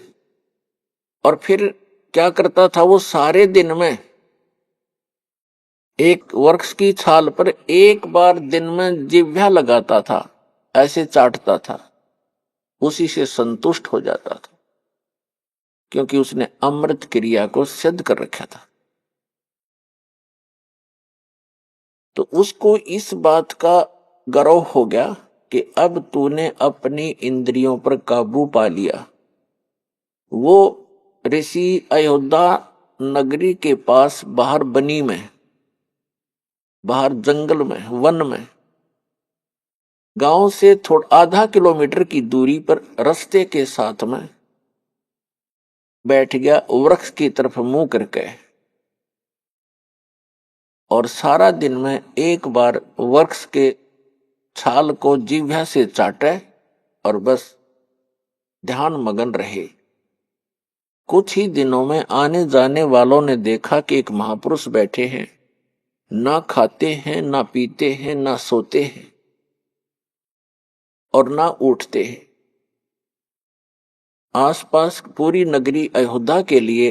[SPEAKER 6] और फिर क्या करता था वो, सारे दिन में एक वृक्ष की छाल पर एक बार दिन में जिह्वा लगाता था, ऐसे चाटता था, उसी से संतुष्ट हो जाता था, क्योंकि उसने अमृत क्रिया को सिद्ध कर रखा था। तो उसको इस बात का गर्व हो गया कि अब तूने अपनी इंद्रियों पर काबू पा लिया। वो ऋषि अयोध्या नगरी के पास बाहर बनी में, बाहर जंगल में, वन में, गांव से थोड़ा आधा किलोमीटर की दूरी पर रास्ते के साथ में बैठ गया, वृक्ष की तरफ मुंह करके, और सारा दिन में एक बार वृक्ष के छाल को जिह्वा से चाटे और बस ध्यान मगन रहे। कुछ ही दिनों में आने जाने वालों ने देखा कि एक महापुरुष बैठे हैं, ना खाते हैं, ना पीते हैं, ना सोते हैं और ना उठते हैं। आसपास पूरी नगरी अयोध्या के लिए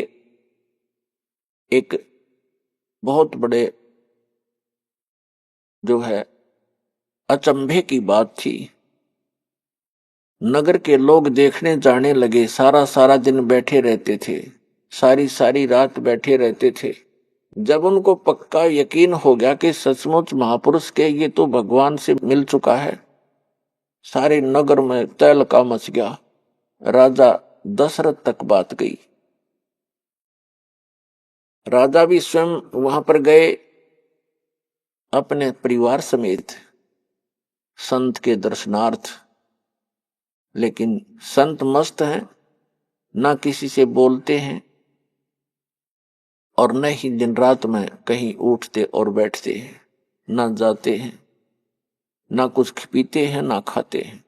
[SPEAKER 6] एक बहुत बड़े जो है अचंभे की बात थी। नगर के लोग देखने जाने लगे, सारा सारा दिन बैठे रहते थे, सारी सारी रात बैठे रहते थे। जब उनको पक्का यकीन हो गया कि सचमुच महापुरुष के ये तो भगवान से मिल चुका है, सारे नगर में तहलका मच गया। राजा दशरथ तक बात गई। राजा भी स्वयं वहां पर गए अपने परिवार समेत संत के दर्शनार्थ, लेकिन संत मस्त हैं, ना किसी से बोलते हैं और न ही दिन रात में कहीं उठते और बैठते हैं, ना जाते हैं, ना कुछ पीते हैं, ना खाते हैं।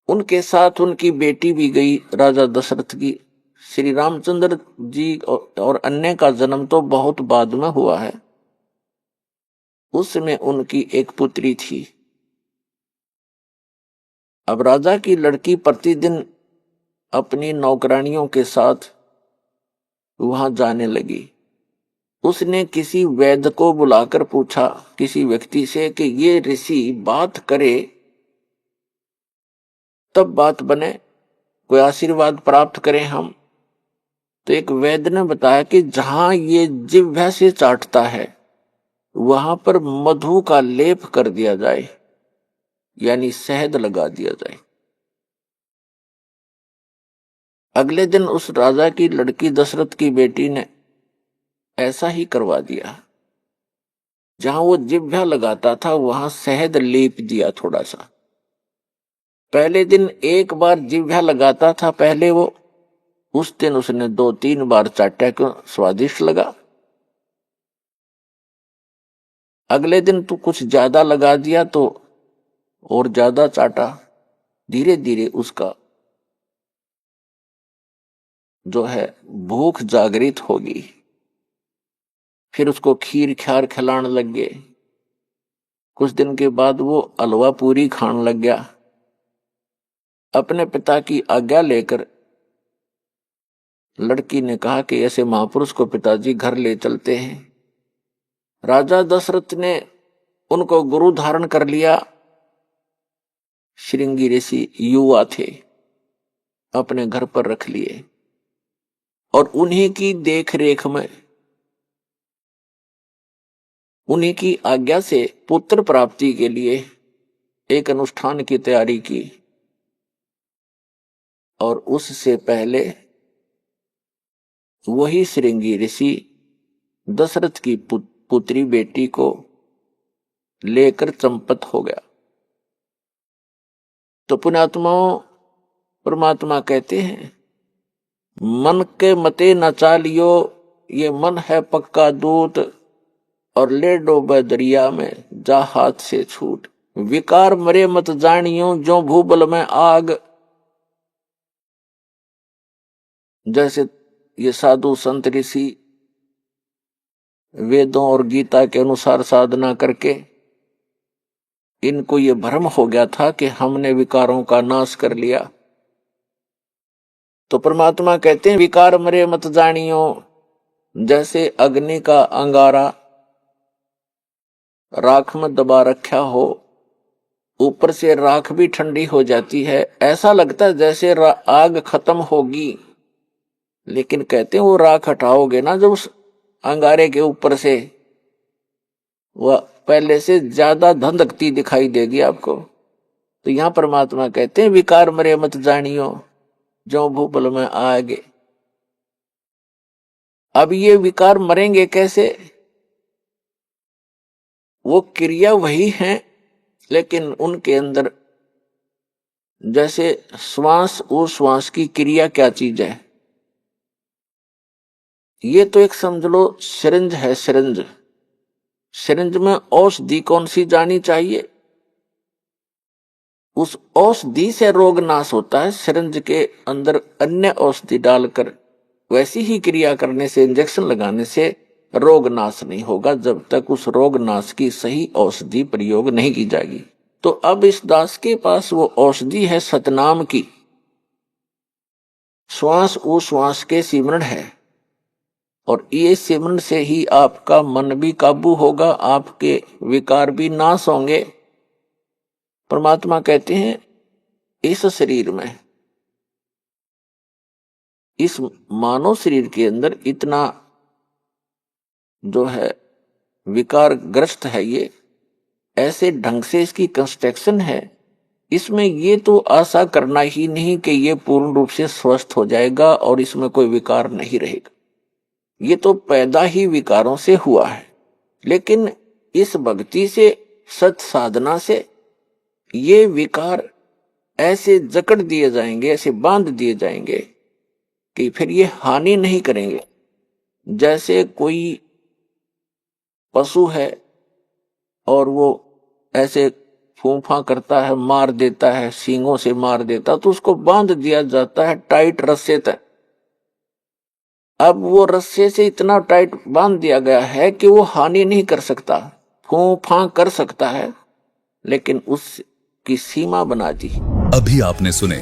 [SPEAKER 6] उनके साथ उनकी बेटी भी गई राजा दशरथ की। श्री रामचंद्र जी और अन्य का जन्म तो बहुत बाद में हुआ है, उसमें उनकी एक पुत्री थी। अब राजा की लड़की प्रतिदिन अपनी नौकरानियों के साथ वहां जाने लगी। उसने किसी वैद्य को बुलाकर पूछा किसी व्यक्ति से कि ये ऋषि बात करे तब बात बने, कोई आशीर्वाद प्राप्त करें हम। तो एक वैद्य ने बताया कि जहां ये जिह्वा से चाटता है वहां पर मधु का लेप कर दिया जाए, यानी शहद लगा दिया जाए। अगले दिन उस राजा की लड़की दशरथ की बेटी ने ऐसा ही करवा दिया। जहां वो जिह्वा लगाता था वहां शहद लेप दिया थोड़ा सा। पहले दिन एक बार जिह्वा लगाता था, पहले वो, उस दिन उसने 2-3 बार चाटा, क्यों स्वादिष्ट लगा। अगले दिन तो कुछ ज्यादा लगा दिया तो और ज्यादा चाटा। धीरे धीरे उसका जो है भूख जागृत होगी। फिर उसको खीर ख्यार खिलाने लग गए। कुछ दिन के बाद वो हलवा पूरी खाने लग गया। अपने पिता की आज्ञा लेकर लड़की ने कहा कि ऐसे महापुरुष को पिताजी घर ले चलते हैं। राजा दशरथ ने उनको गुरु धारण कर लिया। श्रृंगी ऋषि युवा थे, अपने घर पर रख लिए और उन्हीं की देख रेख में, उन्हीं की आज्ञा से पुत्र प्राप्ति के लिए एक अनुष्ठान की तैयारी की। और उससे पहले वही श्रृंगी ऋषि दशरथ की पुत्री बेटी को लेकर चंपत हो गया। तो पुण्यात्माओं, परमात्मा कहते हैं, मन के मते न चालियो, ये मन है पक्का दूत, और ले डोबे दरिया में जा हाथ से छूट। विकार मरे मत जानियो, जो भूबल में आग। जैसे ये साधु संत ऋषि वेदों और गीता के अनुसार साधना करके इनको ये भ्रम हो गया था कि हमने विकारों का नाश कर लिया। तो परमात्मा कहते हैं, विकार मरे मत जानियो। जैसे अग्नि का अंगारा राख में दबा रखा हो, ऊपर से राख भी ठंडी हो जाती है, ऐसा लगता है जैसे आग खत्म होगी, लेकिन कहते हैं वो राख हटाओगे ना जब उस अंगारे के ऊपर से, वह पहले से ज्यादा धधकती दिखाई देगी आपको। तो यहां परमात्मा कहते हैं, विकार मरे मत जानियो, जो भूबल में आगे। अब ये विकार मरेंगे कैसे? वो क्रिया वही है, लेकिन उनके अंदर जैसे श्वास उश्वास की क्रिया क्या चीज है, ये तो एक समझ लो सिरिंज है। सिरिंज में औषधि कौन सी जानी चाहिए, उस औषधि से रोग नाश होता है। सिरिंज के अंदर अन्य औषधि डालकर वैसी ही क्रिया करने से, इंजेक्शन लगाने से रोग नाश नहीं होगा जब तक उस रोग नाश की सही औषधि प्रयोग नहीं की जाएगी। तो अब इस दास के पास वो औषधि है सतनाम की, श्वास उश्वास के सिमरण है, और ये सिमरण से ही आपका मन भी काबू होगा, आपके विकार भी नाश होंगे। परमात्मा कहते हैं, इस शरीर में, इस मानव शरीर के अंदर इतना जो है विकार ग्रस्त है, ये ऐसे ढंग से इसकी कंस्ट्रक्शन है, इसमें ये तो आशा करना ही नहीं कि ये पूर्ण रूप से स्वस्थ हो जाएगा और इसमें कोई विकार नहीं रहेगा। ये तो पैदा ही विकारों से हुआ है, लेकिन इस भक्ति से, सत साधना से ये विकार ऐसे जकड़ दिए जाएंगे, ऐसे बांध दिए जाएंगे कि फिर ये हानि नहीं करेंगे। जैसे कोई पशु है और वो ऐसे फूंफा करता है, मार देता है, सींगों से मार देता, तो उसको बांध दिया जाता है टाइट रस्से तक। अब वो रस्से से इतना टाइट बांध दिया गया है कि वो हानि नहीं कर सकता, फूंफा कर सकता है, लेकिन उसकी सीमा बना दी।
[SPEAKER 1] अभी आपने सुने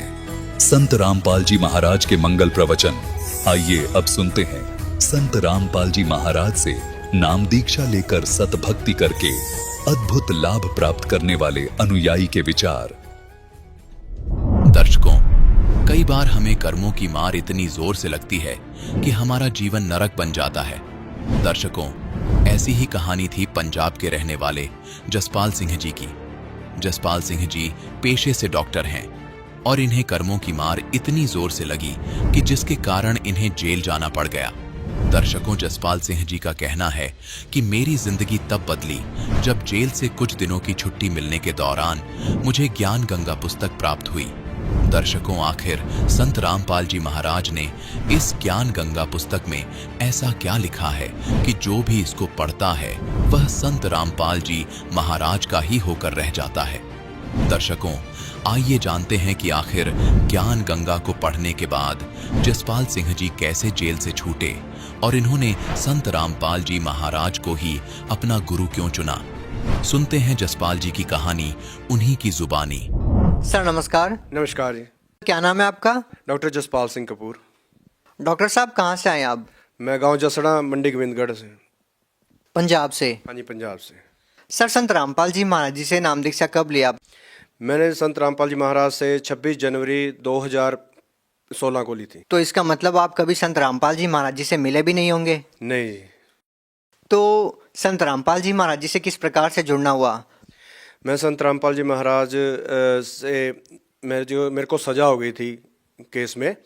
[SPEAKER 1] संत रामपाल जी महाराज के मंगल प्रवचन। आइए अब सुनते हैं संत रामपाल जी महाराज से नाम दीक्षा लेकर सतभक्ति करके अद्भुत लाभ प्राप्त करने वाले अनुयायी के विचार।
[SPEAKER 3] दर्शकों, कई बार हमें कर्मों की मार इतनी जोर से लगती है कि हमारा जीवन नरक बन जाता है। दर्शकों, ऐसी ही कहानी थी पंजाब के रहने वाले जसपाल सिंह जी की। जसपाल सिंह जी पेशे से डॉक्टर हैं और इन्हें कर्मों की मार इतनी जोर से लगी कि जिसके कारण इन्हें जेल जाना पड़ गया। दर्शकों, जसपाल सिंह जी का कहना है कि मेरी जिंदगी तब बदली जब जेल से कुछ दिनों की छुट्टी मिलने के दौरान मुझे ज्ञान गंगा पुस्तक प्राप्त हुई। दर्शकों, आखिर संत रामपाल जी महाराज ने इस ज्ञान गंगा पुस्तक में ऐसा क्या लिखा है कि जो भी इसको पढ़ता है वह संत रामपाल जी महाराज का ही होकर रह जाता है। दर्शकों, आइए जानते हैं कि आखिर ज्ञान गंगा को पढ़ने के बाद जसपाल सिंह जी कैसे जेल से छूटे और इन्होंने संत रामपाल जी महाराज को ही अपना गुरु क्यों चुना। सुनते हैं जसपाल जी की कहानी उन्हीं की जुबानी।
[SPEAKER 4] सर नमस्कार।
[SPEAKER 7] नमस्कार जी।
[SPEAKER 4] क्या नाम है आपका?
[SPEAKER 7] डॉक्टर जसपाल सिंह कपूर।
[SPEAKER 4] डॉक्टर साहब कहाँ से आए आप?
[SPEAKER 7] मैं गांव जसड़ा, मंडी गोविंदगढ़ से।
[SPEAKER 4] पंजाब से।
[SPEAKER 7] हाँ जी, पंजाब से।
[SPEAKER 4] सर, संत रामपाल जी महाराज जी से नाम दीक्षा कब लिया?
[SPEAKER 7] मैंने संत रामपाल जी महाराज से 26 जनवरी 2016 को ली थी।
[SPEAKER 4] तो इसका मतलब आप कभी संत रामपाल जी महाराज जी से मिले भी नहीं होंगे।
[SPEAKER 7] नहीं।
[SPEAKER 4] तो संत रामपाल जी महाराज जी से किस प्रकार से जुड़ना हुआ?
[SPEAKER 7] मैं संत रामपाल जी महाराज से मेरे को सज़ा हो गई थी केस में,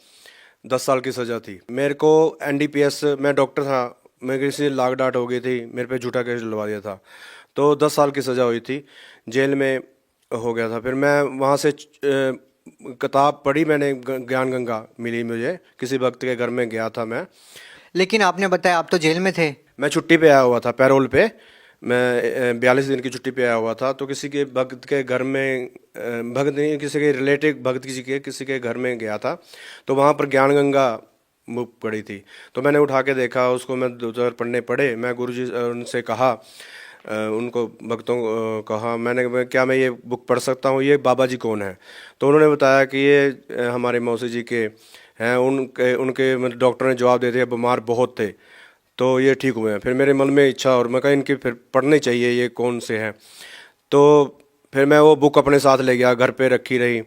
[SPEAKER 7] 10 साल की सज़ा थी मेरे को। NDPS, मैं डॉक्टर था, मेरे किसी लाग डाट हो गई थी, मेरे पे झूठा केस डलवा दिया था, तो 10 साल की सज़ा हुई थी, जेल में हो गया था। फिर मैं वहाँ से किताब पढ़ी मैंने, ज्ञान गंगा मिली मुझे, किसी भक्त के घर में गया था मैं।
[SPEAKER 4] लेकिन आपने बताया आप तो जेल में थे।
[SPEAKER 7] मैं छुट्टी पे आया हुआ था, पैरोल पे, मैं 42 दिन की छुट्टी पे आया हुआ था। तो किसी के भक्त के घर में, भक्त नहीं, किसी के रिलेटिव भक्त किसी के घर में गया था, तो वहाँ पर ज्ञान गंगा बुक पड़ी थी, तो मैंने उठा के देखा उसको, मैं 2 पन्ने पढ़े। मैं गुरुजी उनसे कहा, उनको भक्तों को कहा मैंने, क्या मैं ये बुक पढ़ सकता हूँ, ये बाबा जी कौन है? तो उन्होंने बताया कि ये हमारे मौसी जी के हैं, उनके मतलब डॉक्टर ने जवाब दे दिया, बीमार बहुत थे तो ये ठीक हुए हैं। फिर मेरे मन में इच्छा, और मैं कहा इनकी फिर पढ़नी चाहिए, ये कौन से हैं। तो फिर मैं वो बुक अपने साथ ले गया, घर पे रखी रही।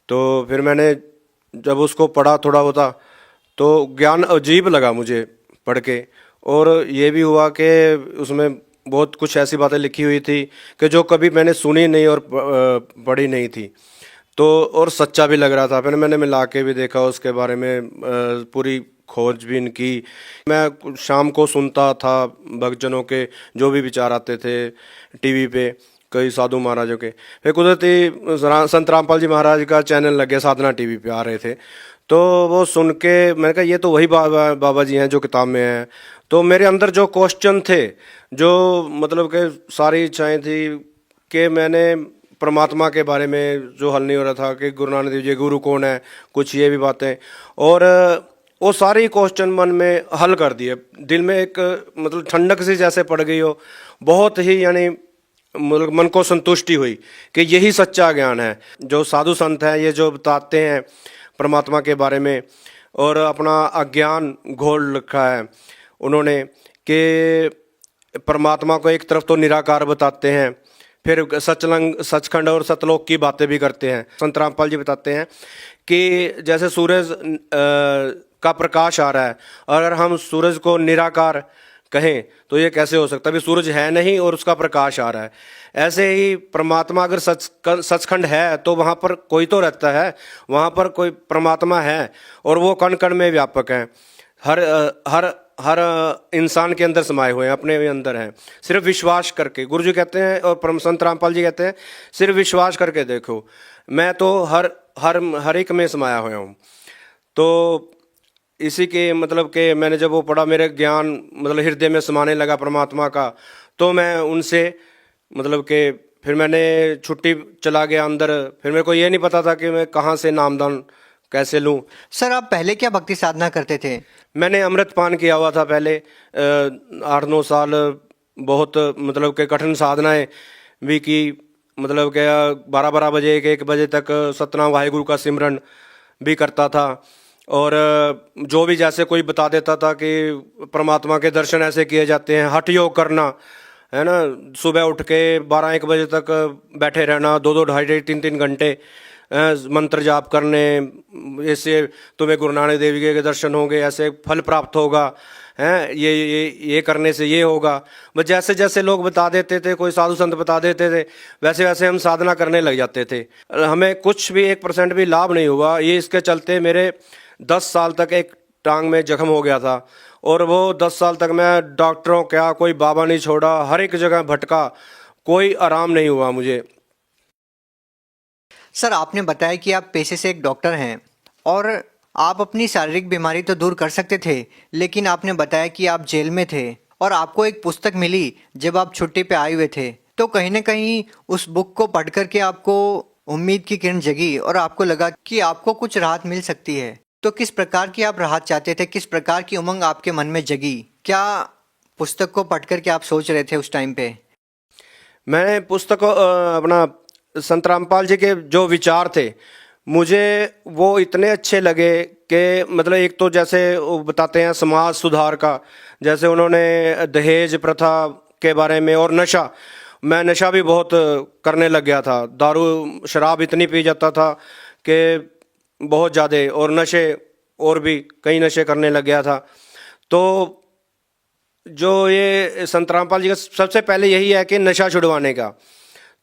[SPEAKER 7] तो फिर मैंने जब उसको पढ़ा थोड़ा होता, तो ज्ञान अजीब लगा मुझे पढ़ के, और ये भी हुआ कि उसमें बहुत कुछ ऐसी बातें लिखी हुई थी कि जो कभी मैंने सुनी नहीं और पढ़ी नहीं थी, तो और सच्चा भी लग रहा था। फिर मैंने मिला के भी देखा उसके बारे में, पूरी खोजबीन की। मैं शाम को सुनता था भक्तजनों के जो भी विचार आते थे टीवी पे, कई साधु महाराजों के। फिर कुदरती संत रामपाल जी महाराज का चैनल लग गया, साधना टीवी पे आ रहे थे, तो वो सुन के मैंने कहा ये तो वही बाबा जी हैं जो किताब में हैं। तो मेरे अंदर जो क्वेश्चन थे, जो मतलब कि सारी इच्छाएं थी कि मैंने परमात्मा के बारे में जो हल नहीं हो रहा था कि गुरु नानक देव जी गुरु कौन है, कुछ ये भी बातें, और वो सारी क्वेश्चन मन में हल कर दिए। दिल में एक मतलब ठंडक सी जैसे पड़ गई हो, बहुत ही यानी मन को संतुष्टि हुई कि यही सच्चा ज्ञान है। जो साधु संत हैं ये जो बताते हैं परमात्मा के बारे में, और अपना अज्ञान घोल रखा है उन्होंने कि परमात्मा को एक तरफ तो निराकार बताते हैं, फिर सचखंड और सतलोक की बातें भी करते हैं। संत रामपाल जी बताते हैं कि जैसे सूरज का प्रकाश आ रहा है, अगर हम सूरज को निराकार कहें तो ये कैसे हो सकता है, अभी सूरज है नहीं और उसका प्रकाश आ रहा है। ऐसे ही परमात्मा अगर सचखंड है तो वहाँ पर कोई तो रहता है, वहाँ पर कोई परमात्मा है, और वो कण कण में व्यापक है, हर इंसान के अंदर समाये हुए हैं, अपने अंदर हैं। सिर्फ विश्वास करके, गुरु जी कहते हैं और संत रामपाल जी कहते हैं, सिर्फ विश्वास करके देखो, मैं तो हर एक में समाया हुआ हूँ। तो इसी के मतलब कि मैंने जब वो पढ़ा, मेरे ज्ञान मतलब हृदय में समाने लगा परमात्मा का, तो मैं उनसे मतलब कि फिर मैंने छुट्टी चला गया अंदर। फिर मेरे को ये नहीं पता था कि मैं कहाँ से नामदान कैसे लूँ।
[SPEAKER 4] सर, आप पहले क्या भक्ति साधना करते थे?
[SPEAKER 7] मैंने अमृत पान किया हुआ था पहले 8-9 साल, बहुत मतलब कि कठिन साधनाएं भी की, मतलब कि 12-12 बजे 1-1 बजे तक सतनाम वाहिगुरु का सिमरन भी करता था। और जो भी जैसे कोई बता देता था कि परमात्मा के दर्शन ऐसे किए जाते हैं, हठ योग करना है ना, सुबह उठ के 12-1 बजे तक बैठे रहना, 2-2, 2.5, 3-3 घंटे मंत्र जाप करने, ऐसे तुम्हें गुरु नानक देव जी के दर्शन होंगे, ऐसे फल प्राप्त होगा, हैं ये करने से ये होगा। बस जैसे जैसे लोग बता देते थे, कोई साधु संत बता देते थे, वैसे वैसे हम साधना करने लग जाते थे। हमें कुछ भी 1% भी लाभ नहीं हुआ। ये इसके चलते मेरे 10 साल तक एक टांग में जख्म हो गया था, और वो 10 साल तक मैं डॉक्टरों क्या, कोई बाबा नहीं छोड़ा, हर एक जगह भटका, कोई आराम नहीं हुआ मुझे।
[SPEAKER 4] सर, आपने बताया कि आप पेशे से एक डॉक्टर हैं और आप अपनी शारीरिक बीमारी तो दूर कर सकते थे, लेकिन आपने बताया कि आप जेल में थे और आपको एक पुस्तक मिली जब आप छुट्टी पे आए हुए थे, तो कहीं ना कहीं उस बुक को पढ़ करके आपको उम्मीद की किरण जगी और आपको लगा कि आपको कुछ राहत मिल सकती है। तो किस प्रकार की आप राहत चाहते थे, किस प्रकार की उमंग आपके मन में जगी? क्या पुस्तक को पढ़ करके आप सोच रहे थे उस टाइम पे?
[SPEAKER 7] मैंने पुस्तक अपना संत रामपाल जी के जो विचार थे मुझे वो इतने अच्छे लगे कि मतलब एक तो जैसे वो बताते हैं समाज सुधार का, जैसे उन्होंने दहेज प्रथा के बारे में, और नशा, मैं नशा भी बहुत करने लग गया था, दारू शराब इतनी पी जाता था कि बहुत ज़्यादा, और नशे और भी कई नशे करने लग गया था। तो जो ये संत रामपाल जी का सबसे पहले यही है कि नशा छुड़वाने का।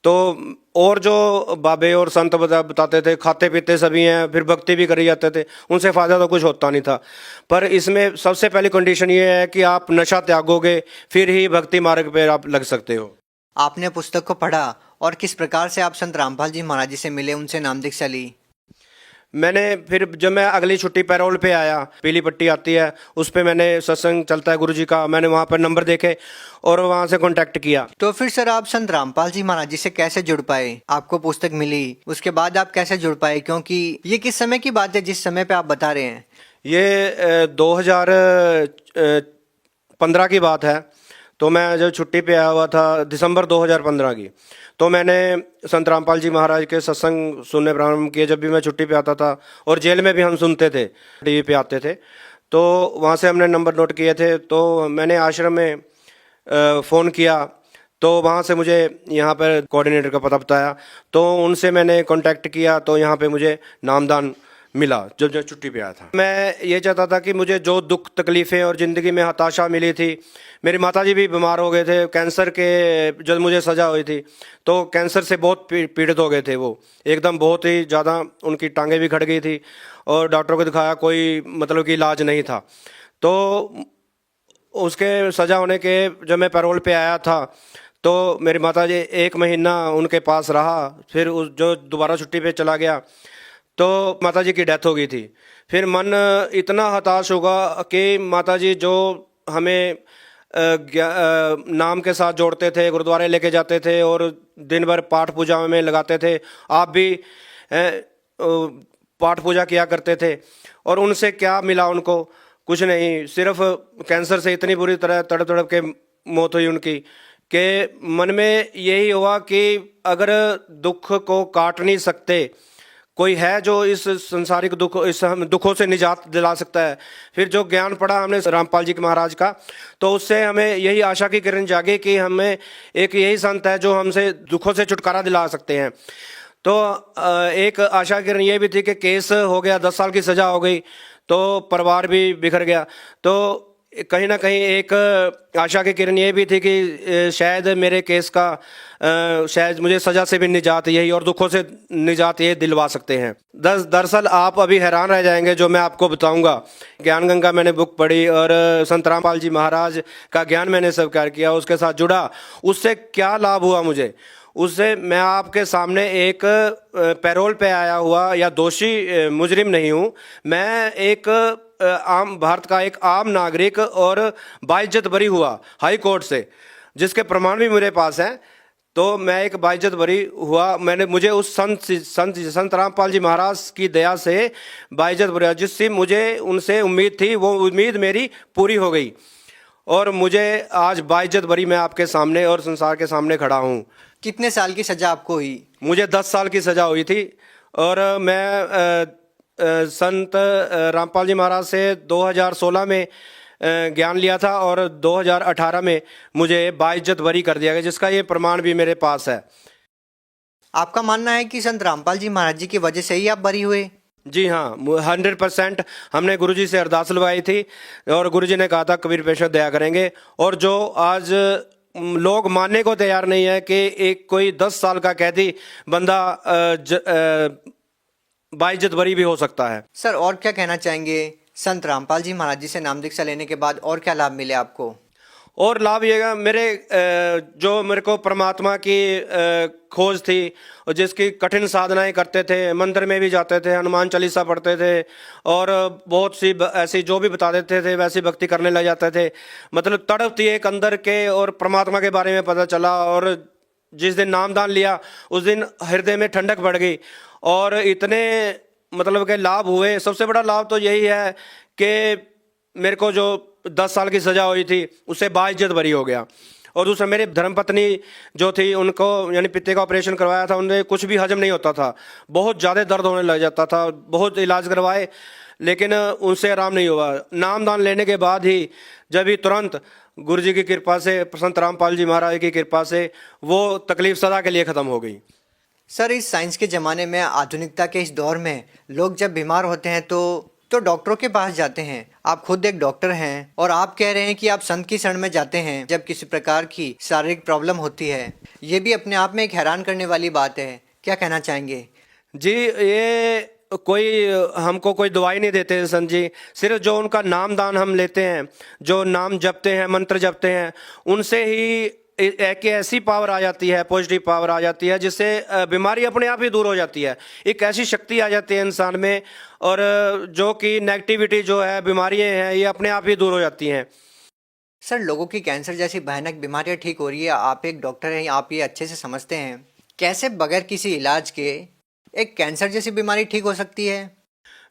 [SPEAKER 7] तो और जो बाबे और संत बताते थे खाते पीते सभी हैं, फिर भक्ति भी करी जाते थे, उनसे फ़ायदा तो कुछ होता नहीं था। पर इसमें सबसे पहली कंडीशन ये है कि आप नशा त्यागोगे, फिर ही भक्ति मार्ग पे आप लग सकते हो।
[SPEAKER 4] आपने पुस्तक को पढ़ा और किस प्रकार से आप संत रामपाल जी महाराज जी से मिले, उनसे नाम दीक्षा ली?
[SPEAKER 7] मैंने फिर जब मैं अगली छुट्टी पैरोल पे आया, पीली पट्टी आती है उस पे मैंने सत्संग चलता है गुरुजी का, मैंने वहाँ पर नंबर देखे और वहाँ से कांटेक्ट किया।
[SPEAKER 4] तो फिर सर आप संत रामपाल जी महाराज जी से कैसे जुड़ पाए? आपको पुस्तक मिली, उसके बाद आप कैसे जुड़ पाए? क्योंकि ये किस समय की बात है जिस समय पे आप बता रहे हैं?
[SPEAKER 7] ये 2015 की बात है। तो मैं जब छुट्टी पे आया हुआ था दिसंबर 2015 की, तो मैंने संत रामपाल जी महाराज के सत्संग सुनने प्रारंभ किए। जब भी मैं छुट्टी पे आता था, और जेल में भी हम सुनते थे, टीवी पे आते थे, तो वहाँ से हमने नंबर नोट किए थे। तो मैंने आश्रम में फ़ोन किया, तो वहाँ से मुझे यहाँ पर कोऑर्डिनेटर का पता बताया, तो उनसे मैंने कांटेक्ट किया, तो यहाँ पे मुझे नामदान मिला जब छुट्टी पे आया था। मैं ये चाहता था कि मुझे जो दुख तकलीफ़ें और ज़िंदगी में हताशा मिली थी, मेरी माताजी भी बीमार हो गए थे कैंसर के, जब मुझे सज़ा हुई थी तो कैंसर से बहुत पीड़ित हो गए थे वो, एकदम बहुत ही ज़्यादा, उनकी टांगें भी खड़ गई थी और डॉक्टर को दिखाया, कोई मतलब कि इलाज नहीं था। तो उसके सज़ा होने के जब मैं पैरोल पे आया था, तो मेरी माताजी 1 महीना उनके पास रहा, फिर उस जो दोबारा छुट्टी पे चला गया तो माताजी की डेथ हो गई थी। फिर मन इतना हताश होगा कि माताजी जो हमें नाम के साथ जोड़ते थे, गुरुद्वारे लेके जाते थे और दिन भर पाठ पूजा में लगाते थे, आप भी पाठ पूजा किया करते थे, और उनसे क्या मिला उनको? कुछ नहीं, सिर्फ कैंसर से इतनी बुरी तरह तड़प तड़प के मौत हुई उनकी कि मन में यही हुआ कि अगर दुख को काट नहीं सकते, कोई है जो इस संसारिक इस हम दुखों से निजात दिला सकता है। फिर जो ज्ञान पढ़ा हमने रामपाल जी के महाराज का, तो उससे हमें यही आशा की किरण जागी कि हमें एक यही संत है जो हमसे दुखों से छुटकारा दिला सकते हैं। तो एक आशा की किरण ये भी थी कि केस हो गया, 10 साल की सज़ा हो गई, तो परिवार भी बिखर गया। तो कहीं ना कहीं एक आशा की किरण ये भी थी कि शायद मेरे केस का शायद मुझे सज़ा से भी निजात यही और दुखों से निजात ये दिलवा सकते हैं। दरअसल आप अभी हैरान रह जाएंगे जो मैं आपको बताऊंगा। ज्ञान गंगा मैंने बुक पढ़ी और संत रामपाल जी महाराज का ज्ञान मैंने स्वीकार किया, उसके साथ जुड़ा, उससे क्या लाभ हुआ मुझे, उससे मैं आपके सामने एक पैरोल पे आया हुआ या दोषी मुजरिम नहीं हूँ। मैं एक आम भारत का एक आम नागरिक और बाइज्जत बरी हुआ हाई कोर्ट से, जिसके प्रमाण भी मेरे पास हैं। तो मैं एक बाइज्जत बरी हुआ, मुझे उस संत रामपाल जी महाराज की दया से बाइज्जत बरी हुआ, जिससे मुझे उनसे उम्मीद थी, वो उम्मीद मेरी पूरी हो गई और मुझे आज बाइज्जत बरी मैं आपके सामने और संसार के सामने खड़ा हूँ।
[SPEAKER 4] कितने साल की सजा आपको हुई?
[SPEAKER 7] मुझे 10 साल की सजा हुई थी और मैं संत रामपाल जी महाराज से 2016 में ज्ञान लिया था और 2018 में मुझे बाइज्जत बरी कर दिया गया, जिसका ये प्रमाण भी मेरे पास है।
[SPEAKER 4] आपका मानना है कि संत रामपाल जी महाराज जी की वजह से ही आप बरी हुए?
[SPEAKER 7] जी हाँ, 100% हमने गुरुजी से अरदास लगवाई थी और गुरुजी ने कहा था कबीर पेशवा दया करेंगे। और जो आज लोग मानने को तैयार नहीं है कि एक कोई 10 साल का कैदी बंदा बाइज्जत बरी भी हो सकता है।
[SPEAKER 4] सर और क्या कहना चाहेंगे, संत रामपाल जी महाराज जी से नाम दीक्षा लेने के बाद और क्या लाभ मिले आपको?
[SPEAKER 7] और लाभ ये मेरे को परमात्मा की खोज थी और जिसकी कठिन साधनाएं करते थे, मंदिर में भी जाते थे, हनुमान चालीसा पढ़ते थे और बहुत सी ऐसी जो भी बता देते थे वैसी भक्ति करने लग जाते थे। मतलब तड़प थी एक अंदर के और परमात्मा के बारे में पता चला। और जिस दिन नामदान लिया उस दिन हृदय में ठंडक बढ़ गई और इतने मतलब के लाभ हुए। सबसे बड़ा लाभ तो यही है कि मेरे को जो 10 साल की सज़ा हुई थी उससे बाइज्जत बरी हो गया और दूसरा मेरी धर्मपत्नी जो थी, उनको यानी पित्ते का ऑपरेशन करवाया था, उन्हें कुछ भी हजम नहीं होता था, बहुत ज़्यादा दर्द होने लग जाता था, बहुत इलाज करवाए लेकिन उनसे आराम नहीं हुआ। नामदान लेने के बाद ही जब ही तुरंत गुरु जी की कृपा से, संत रामपाल जी महाराज की कृपा से वो तकलीफ सदा के लिए ख़त्म हो गई।
[SPEAKER 4] सर, इस साइंस के ज़माने में, आधुनिकता के इस दौर में लोग जब बीमार होते हैं तो डॉक्टरों के पास जाते हैं। आप खुद एक डॉक्टर हैं और आप कह रहे हैं कि आप संत की शरण में जाते हैं जब किसी प्रकार की शारीरिक प्रॉब्लम होती है। ये भी अपने आप में एक हैरान करने वाली बात है। क्या कहना चाहेंगे?
[SPEAKER 7] जी, ये कोई हमको कोई दवाई नहीं देते संत जी, सिर्फ जो उनका नामदान हम लेते हैं, जो नाम जपते हैं, मंत्र जपते हैं, उनसे ही एक ऐसी पावर आ जाती है, पॉजिटिव पावर आ जाती है, जिससे बीमारी अपने आप ही दूर हो जाती है। एक ऐसी शक्ति आ जाती है इंसान में, और जो कि नेगेटिविटी जो है, बीमारियां हैं, ये अपने आप ही दूर हो जाती हैं।
[SPEAKER 4] सर, लोगों की कैंसर जैसी भयानक बीमारियां ठीक हो रही है, आप एक डॉक्टर हैं, आप ये अच्छे से समझते हैं। कैसे बगैर किसी इलाज के एक कैंसर जैसी बीमारी ठीक हो सकती है?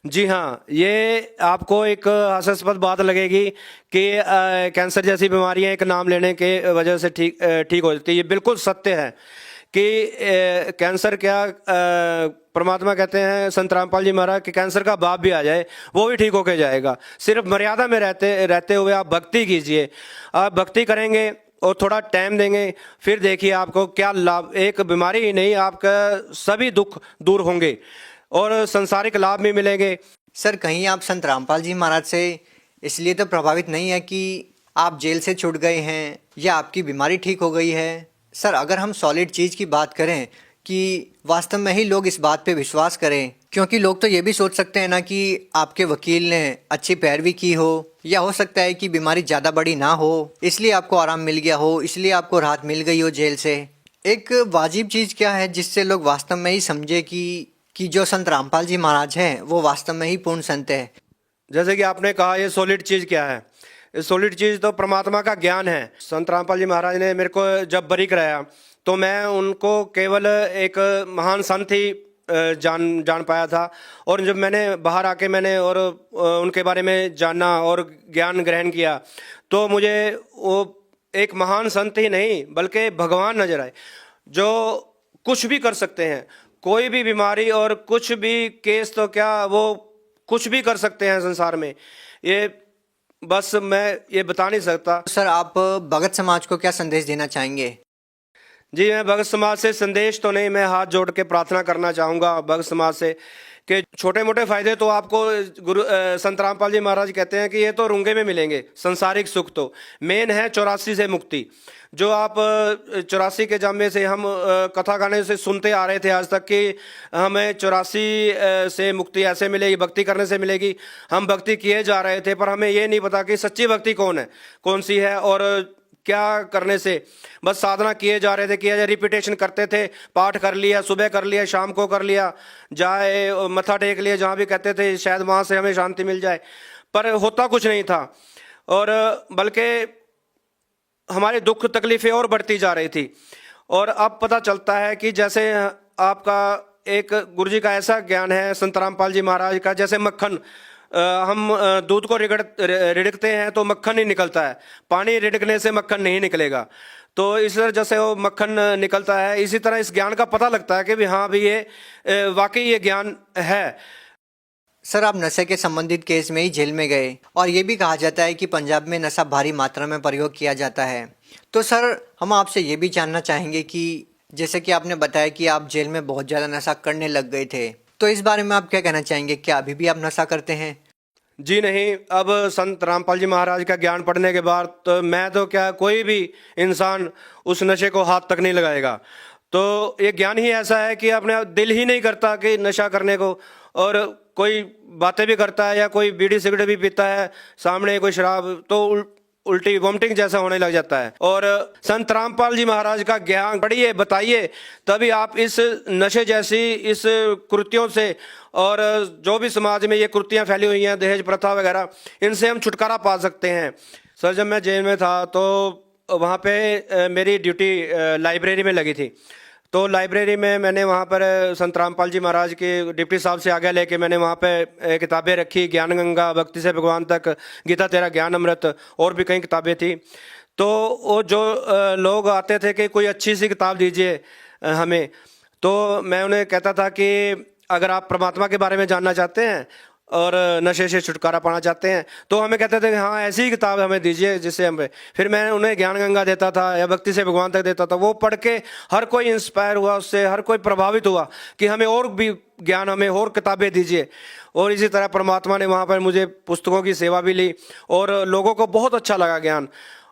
[SPEAKER 7] जी हाँ, ये आपको एक हास्यास्पद बात लगेगी कि कैंसर जैसी बीमारियां एक नाम लेने के वजह से ठीक हो जाती है। ये बिल्कुल सत्य है कि कैंसर क्या, परमात्मा कहते हैं संत रामपाल जी महाराज कि कैंसर का बाप भी आ जाए वो भी ठीक होके जाएगा। सिर्फ मर्यादा में रहते हुए आप भक्ति कीजिए। आप भक्ति करेंगे और थोड़ा टाइम देंगे, फिर देखिए आपको क्या लाभ, एक बीमारी ही नहीं, आपका सभी दुख दूर होंगे और संसारिक लाभ भी मिलेंगे।
[SPEAKER 4] सर, कहीं आप संत रामपाल जी महाराज से इसलिए तो प्रभावित नहीं है कि आप जेल से छूट गए हैं या आपकी बीमारी ठीक हो गई है? सर, अगर हम सॉलिड चीज़ की बात करें कि वास्तव में ही लोग इस बात पे विश्वास करें, क्योंकि लोग तो ये भी सोच सकते हैं ना कि आपके वकील ने अच्छी पैरवी की हो, या हो सकता है कि बीमारी ज़्यादा बड़ी ना हो, इसलिए आपको आराम मिल गया हो, इसलिए आपको राहत मिल गई हो जेल से। एक वाजिब चीज़ क्या है जिससे लोग वास्तव में ही समझे कि जो संत रामपाल जी महाराज हैं वो वास्तव में ही पूर्ण संत है?
[SPEAKER 7] जैसे कि आपने कहा, ये सॉलिड चीज़ क्या है? सॉलिड चीज़ तो परमात्मा का ज्ञान है। संत रामपाल जी महाराज ने मेरे को जब बरी कराया तो मैं उनको केवल एक महान संत ही जान पाया था, और जब मैंने बाहर आके मैंने और उनके बारे में जाना और ज्ञान ग्रहण किया तो मुझे वो एक महान संत ही नहीं बल्कि भगवान नजर आए, जो कुछ भी कर सकते हैं। कोई भी बीमारी और कुछ भी केस तो क्या, वो कुछ भी कर सकते हैं संसार में। ये बस मैं ये बता नहीं सकता।
[SPEAKER 4] सर, आप भगत समाज को क्या संदेश देना चाहेंगे?
[SPEAKER 7] जी, मैं भगत समाज से संदेश तो नहीं, मैं हाथ जोड़ के प्रार्थना करना चाहूँगा भगत समाज से कि छोटे मोटे फायदे तो आपको संत रामपाल जी महाराज कहते हैं कि ये तो रूंगे में मिलेंगे। संसारिक सुख तो मेन है 84 से मुक्ति, जो आप 84 के जामे से हम कथा गाने से सुनते आ रहे थे आज तक कि हमें 84 से मुक्ति ऐसे मिलेगी, भक्ति करने से मिलेगी। हम भक्ति किए जा रहे थे पर हमें ये नहीं पता कि सच्ची भक्ति कौन सी है और क्या करने से। बस साधना किए जा रहे थे, किया जाए, रिपीटेशन करते थे, पाठ कर लिया, सुबह कर लिया, शाम को कर लिया, जाए मत्था टेक लिया जहाँ भी कहते थे शायद वहाँ से हमें शांति मिल जाए, पर होता कुछ नहीं था। और बल्कि हमारे दुख तकलीफें और बढ़ती जा रही थी। और अब पता चलता है कि जैसे आपका एक गुरु जी का ऐसा ज्ञान है संत रामपाल जी महाराज का, जैसे मक्खन, हम दूध को रिड़कते हैं तो मक्खन ही निकलता है, पानी रिड़कने से मक्खन नहीं निकलेगा। तो इस तरह जैसे वो मक्खन निकलता है, इसी तरह इस ज्ञान का पता लगता है कि भी हाँ भी ये वाकई ये ज्ञान है।
[SPEAKER 4] सर, आप नशे के संबंधित केस में ही जेल में गए और ये भी कहा जाता है कि पंजाब में नशा भारी मात्रा में प्रयोग किया जाता है। तो सर, हम आपसे ये भी जानना चाहेंगे कि जैसे कि आपने बताया कि आप जेल में बहुत ज़्यादा नशा करने लग गए थे, तो इस बारे में आप क्या कहना चाहेंगे? क्या अभी भी आप नशा करते हैं?
[SPEAKER 7] जी नहीं, अब संत रामपाल जी महाराज का ज्ञान पढ़ने के बाद तो मैं तो क्या, कोई भी इंसान उस नशे को हाथ तक नहीं लगाएगा। तो ये ज्ञान ही ऐसा है कि अपने दिल ही नहीं करता कि नशा करने को, और कोई बातें भी करता है या कोई बीड़ी सिगरेट भी पीता है सामने कोई शराब, तो उल्टी वोमिटिंग जैसा होने लग जाता है। और संत रामपाल जी महाराज का ज्ञान पढ़िए, बताइए, तभी आप इस नशे जैसी इस कृत्यों से और जो भी समाज में ये कृतियाँ फैली हुई हैं, दहेज प्रथा वगैरह, इनसे हम छुटकारा पा सकते हैं। सर, जब मैं जेल में था तो वहाँ पे मेरी ड्यूटी लाइब्रेरी में लगी थी। तो लाइब्रेरी में मैंने वहाँ पर संत रामपाल जी महाराज के डिप्टी साहब से आज्ञा लेके मैंने वहाँ पे किताबें रखी, ज्ञान गंगा, भक्ति से भगवान तक, गीता तेरा ज्ञान अमृत, और भी कई किताबें थी। तो वो जो लोग आते थे कि कोई अच्छी सी किताब दीजिए हमें, तो मैं उन्हें कहता था कि अगर आप परमात्मा के बारे में जानना चाहते हैं और नशे से छुटकारा पाना चाहते हैं तो हमें कहते थे कि हाँ ऐसी ही किताब हमें दीजिए जिससे हमें, फिर मैं उन्हें ज्ञान गंगा देता था या भक्ति से भगवान तक देता था। वो पढ़ के हर कोई इंस्पायर हुआ, उससे हर कोई प्रभावित हुआ कि हमें और भी ज्ञान, हमें और किताबें दीजिए। और इसी तरह परमात्मा ने वहाँ पर मुझे पुस्तकों की सेवा भी ली और लोगों को बहुत अच्छा लगा ज्ञान,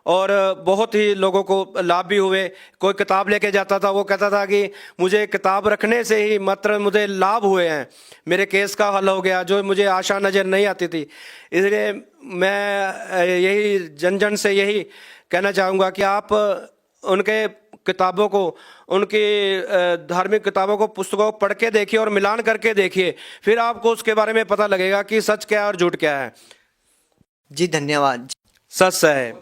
[SPEAKER 7] और बहुत ही लोगों को लाभ भी हुए। कोई किताब लेके जाता था, वो कहता था कि मुझे किताब रखने से ही मात्र मुझे लाभ हुए हैं, मेरे केस का हल हो गया जो मुझे आशा नज़र नहीं आती थी। इसलिए मैं यही जन जन से यही कहना चाहूँगा कि आप उनके किताबों को, उनकी धार्मिक किताबों को, पुस्तकों को पढ़ के देखिए और मिलान करके देखिए, फिर आपको उसके बारे में पता लगेगा कि सच क्या है और झूठ क्या है।
[SPEAKER 4] जी धन्यवाद।
[SPEAKER 7] सच है।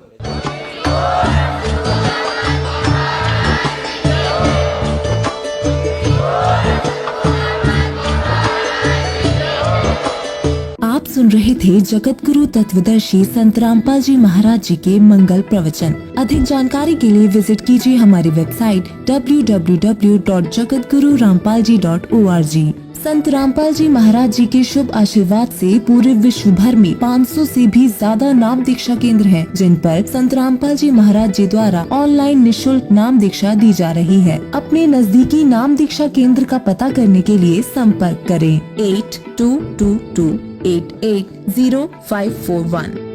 [SPEAKER 8] आप सुन रहे थे जगत गुरु तत्वदर्शी संत रामपाल जी महाराज जी के मंगल प्रवचन। अधिक जानकारी के लिए विजिट कीजिए हमारी वेबसाइट www.jagatgururampalji.org। संत रामपाल जी महाराज जी के शुभ आशीर्वाद से पूरे विश्व भर में 500 से भी ज्यादा नाम दीक्षा केंद्र हैं, जिन पर संत रामपाल जी महाराज जी द्वारा ऑनलाइन निशुल्क नाम दीक्षा दी जा रही है। अपने नजदीकी नाम दीक्षा केंद्र का पता करने के लिए संपर्क करें 8222880541।